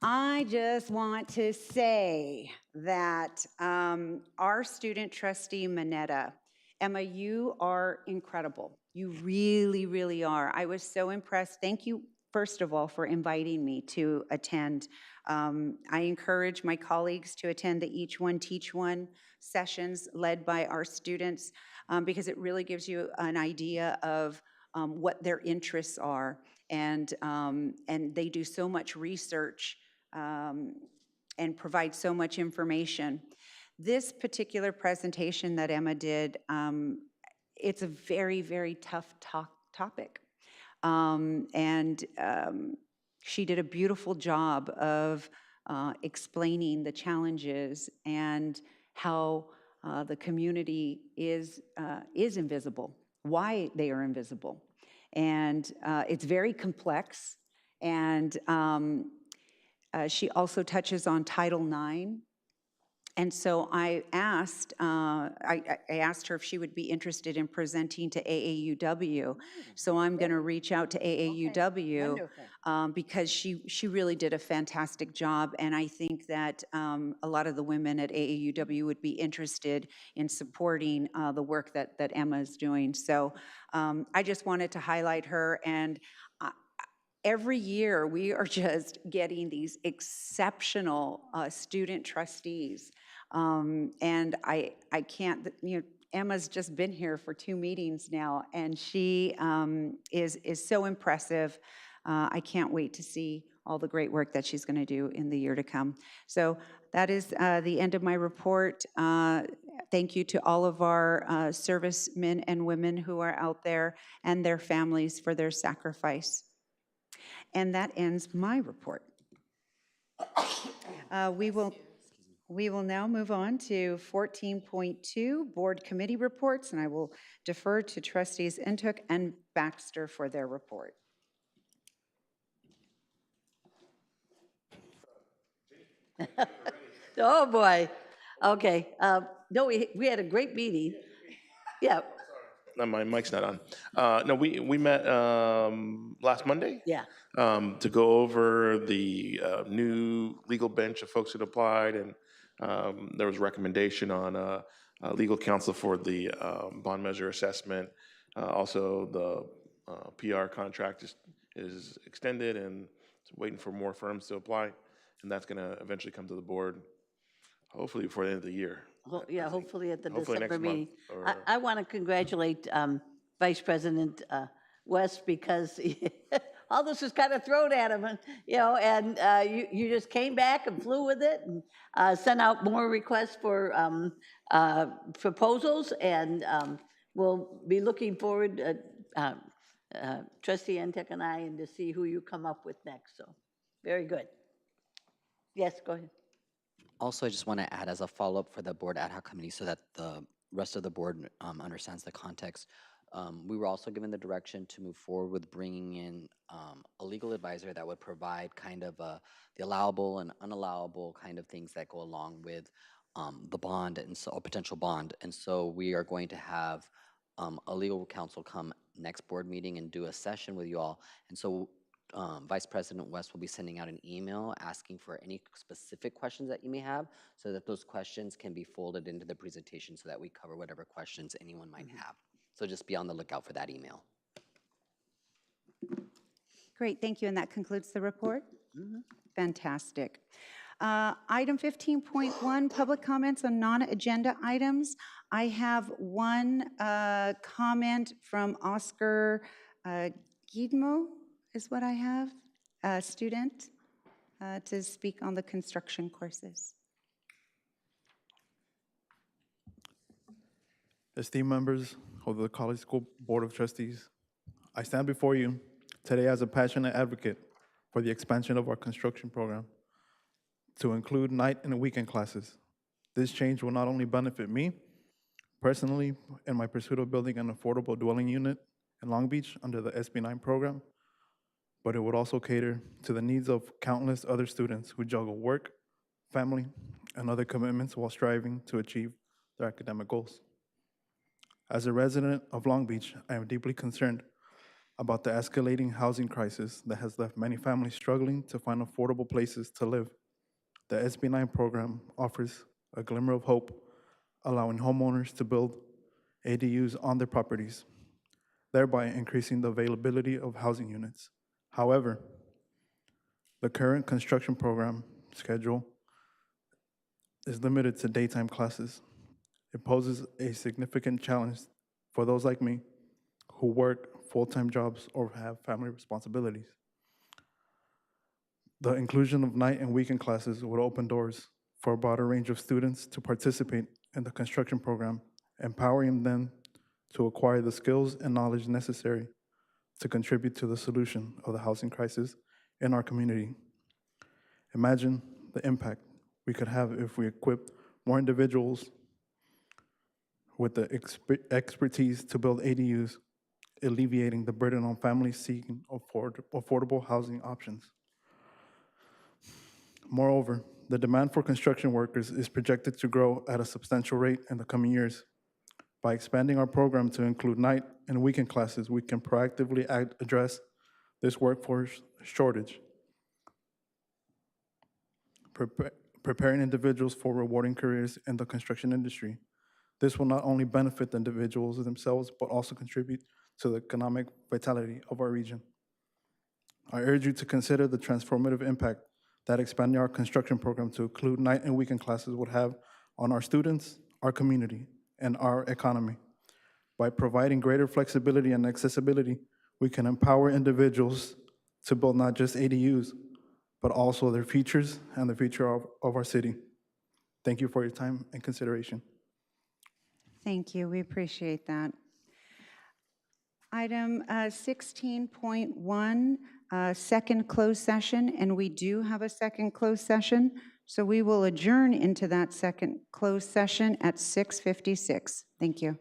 Speaker 3: I just want to say that our student trustee, Manetta, Emma, you are incredible. You really, really are. I was so impressed. Thank you, first of all, for inviting me to attend. I encourage my colleagues to attend the Each One Teach One sessions led by our students because it really gives you an idea of what their interests are. And they do so much research and provide so much information. This particular presentation that Emma did, it's a very, very tough topic. She did a beautiful job of explaining the challenges and how the community is invisible, why they are invisible. And it's very complex. And she also touches on Title IX. And so I asked her if she would be interested in presenting to AAUW. So I'm going to reach out to AAUW because she really did a fantastic job. And I think that a lot of the women at AAUW would be interested in supporting the work that Emma is doing. So I just wanted to highlight her. And every year we are just getting these exceptional student trustees. And I can't, you know, Emma's just been here for 2 meetings now, and she is so impressive. I can't wait to see all the great work that she's going to do in the year to come. So that is the end of my report. Thank you to all of our servicemen and women who are out there and their families for their sacrifice. And that ends my report. We will now move on to 14.2, Board Committee Reports, and I will defer to Trustees Ntuk and Baxter for their report.
Speaker 20: Oh, boy. Okay. No, we had a great meeting. Yeah.
Speaker 1: No, my mic's not on. No, we met last Monday.
Speaker 20: Yeah.
Speaker 1: To go over the new legal bench of folks that applied and There was recommendation on legal counsel for the bond measure assessment. Also, the PR contract is extended and it's waiting for more firms to apply, and that's going to eventually come to the board, hopefully before the end of the year.
Speaker 20: Yeah, hopefully at the
Speaker 1: Hopefully
Speaker 20: December
Speaker 1: next month,
Speaker 20: meeting.
Speaker 1: or-
Speaker 20: I want to congratulate Vice President West, because all this was kind of thrown at him, and, you just came back and flew with it, and sent out more requests for proposals, and we'll be looking forward, Trustee Ntek and I, and to see who you come up with next. So, very good. Yes, go ahead.
Speaker 17: Also, I just want to add as a follow-up for the board ad hoc committee so that the rest of the board understands the context. We were also given the direction to move forward with bringing in a legal advisor that would provide kind of the allowable and unallowable kind of things that go along with the bond, and so a potential bond. And so we are going to have a legal counsel come next board meeting and do a session with you all. And so Vice President West will be sending out an email asking for any specific questions that you may have, so that those questions can be folded into the presentation so that we cover whatever questions anyone might have. So just be on the lookout for that email.
Speaker 3: Great, thank you. And that concludes the report? Fantastic. Item 15.1, public comments on non-agenda items. I have one comment from Oscar Guidmo, is what I have, a student, to speak on the construction courses.
Speaker 8: Esteemed members of the College School Board of Trustees, I stand before you today as a passionate advocate for the expansion of our construction program to include night and weekend classes. This change will not only benefit me personally in my pursuit of building an affordable dwelling unit in Long Beach under the SB 9 program, but it would also cater to the needs of countless other students who juggle work, family, and other commitments while striving to achieve their academic goals. As a resident of Long Beach, I am deeply concerned about the escalating housing crisis that has left many families struggling to find affordable places to live. The SB 9 program offers a glimmer of hope, allowing homeowners to build ADUs on their properties, thereby increasing the availability of housing units. However, the current construction program schedule is limited to daytime classes. It poses a significant challenge for those like me who work full-time jobs or have family responsibilities. The inclusion of night and weekend classes would open doors for a broader range of students to participate in the construction program, empowering them to acquire the skills and knowledge necessary to contribute to the solution of the housing crisis in our community. Imagine the impact we could have if we equipped more individuals with the expertise to build ADUs, alleviating the burden on families seeking affordable housing options. Moreover, the demand for construction workers is projected to grow at a substantial rate in the coming years. By expanding our program to include night and weekend classes, we can proactively address this workforce shortage, preparing individuals for rewarding careers in the construction industry. This will not only benefit the individuals themselves, but also contribute to the economic vitality of our region. I urge you to consider the transformative impact that expanding our construction program to include night and weekend classes would have on our students, our community, and our economy. By providing greater flexibility and accessibility, we can empower individuals to build not just ADUs, but also their futures and the future of our city. Thank you for your time and consideration.
Speaker 3: Thank you, we appreciate that. Item 16.1, second closed session, and we do have a second closed session, so we will adjourn into that second closed session at 6:56. Thank you.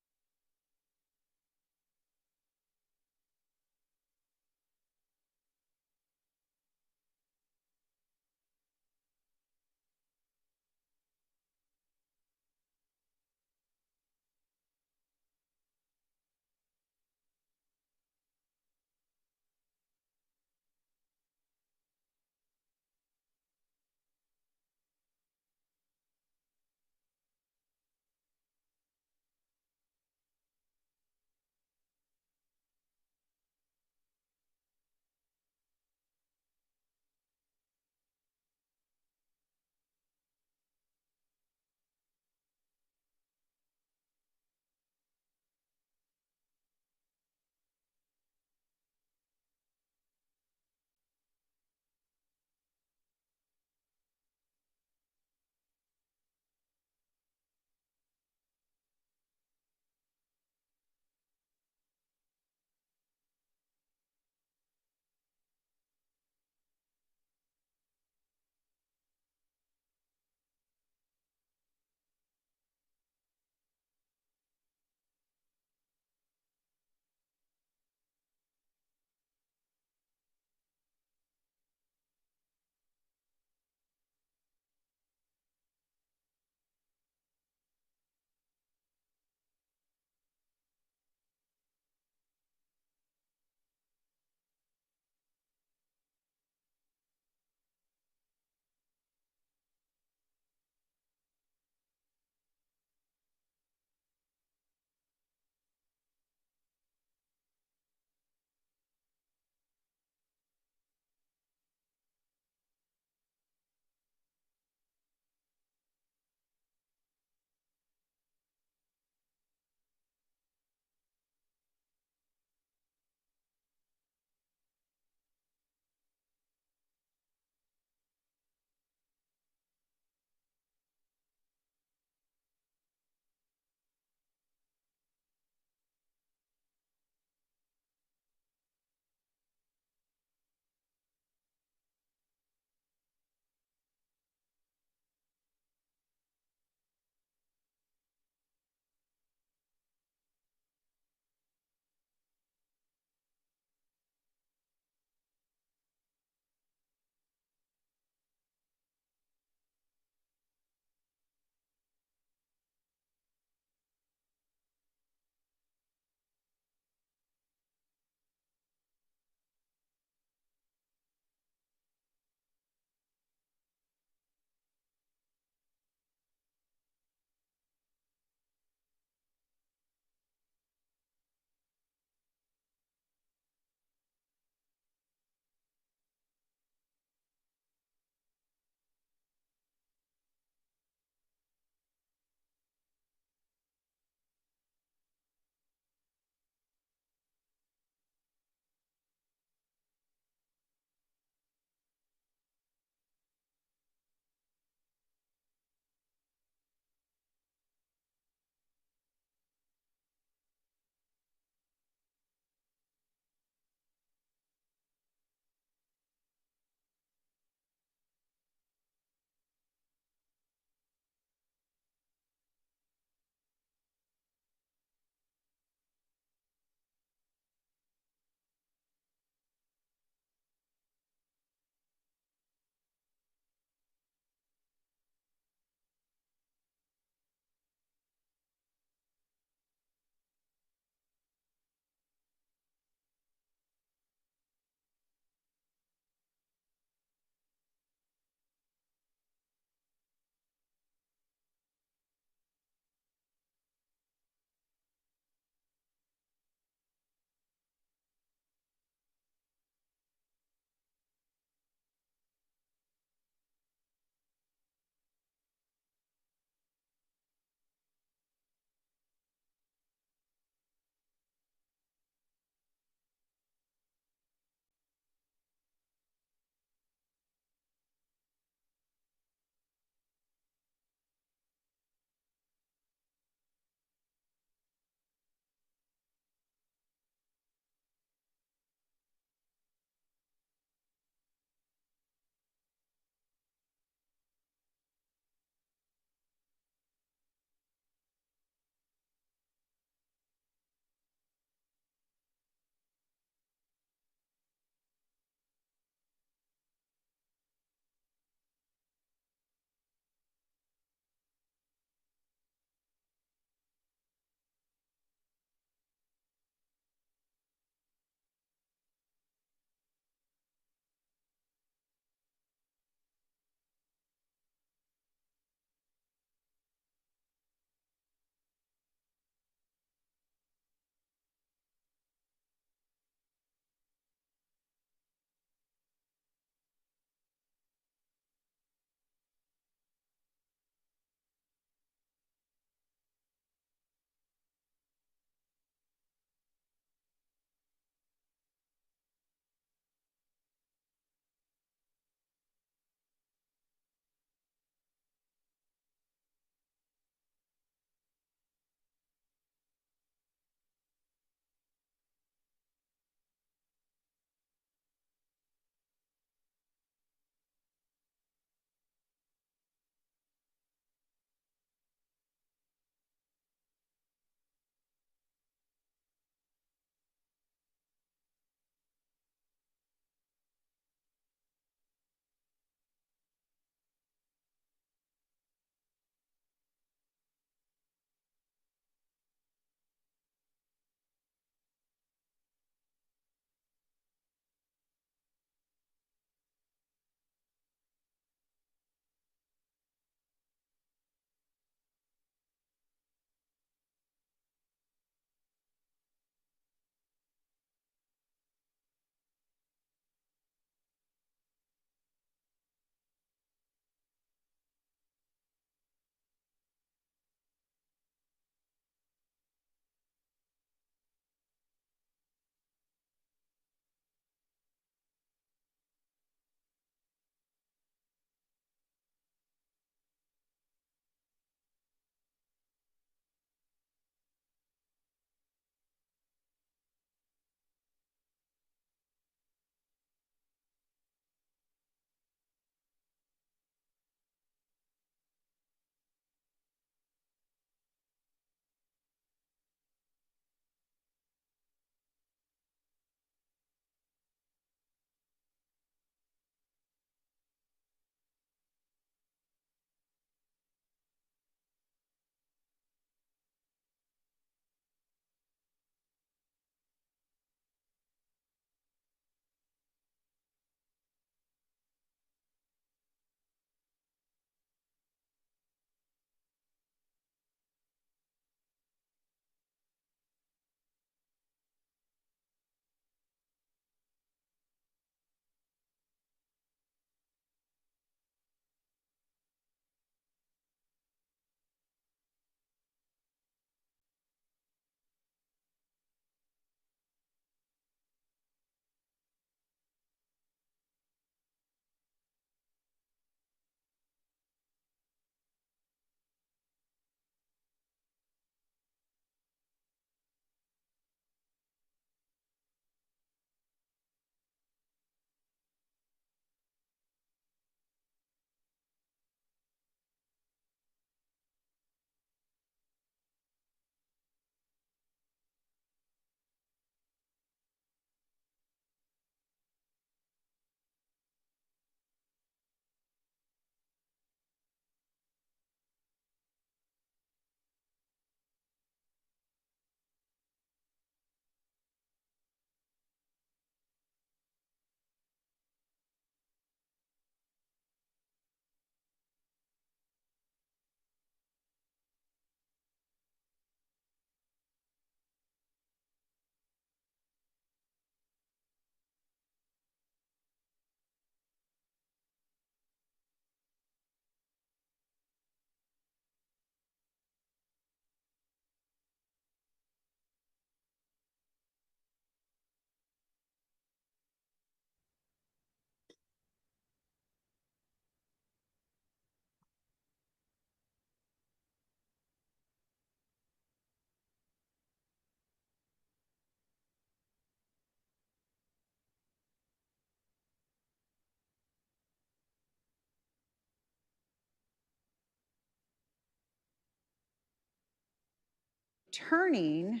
Speaker 3: returning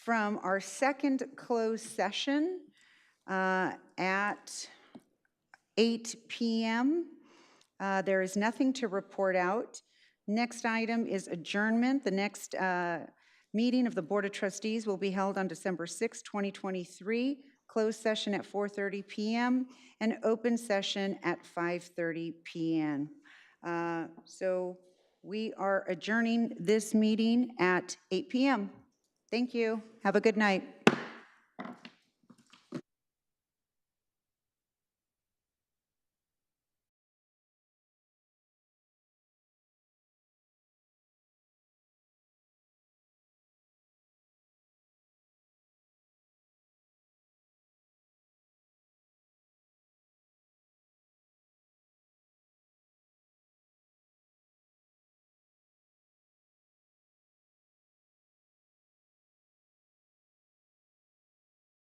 Speaker 3: from our second closed session at 8 p.m. There is nothing to report out. Next item is adjournment. The next meeting of the Board of Trustees will be held on December 6, 2023, closed session at 4:30 p.m. and open session at 5:30 p.m. So we are adjourning this meeting at 8 p.m. Thank you. Have a good night.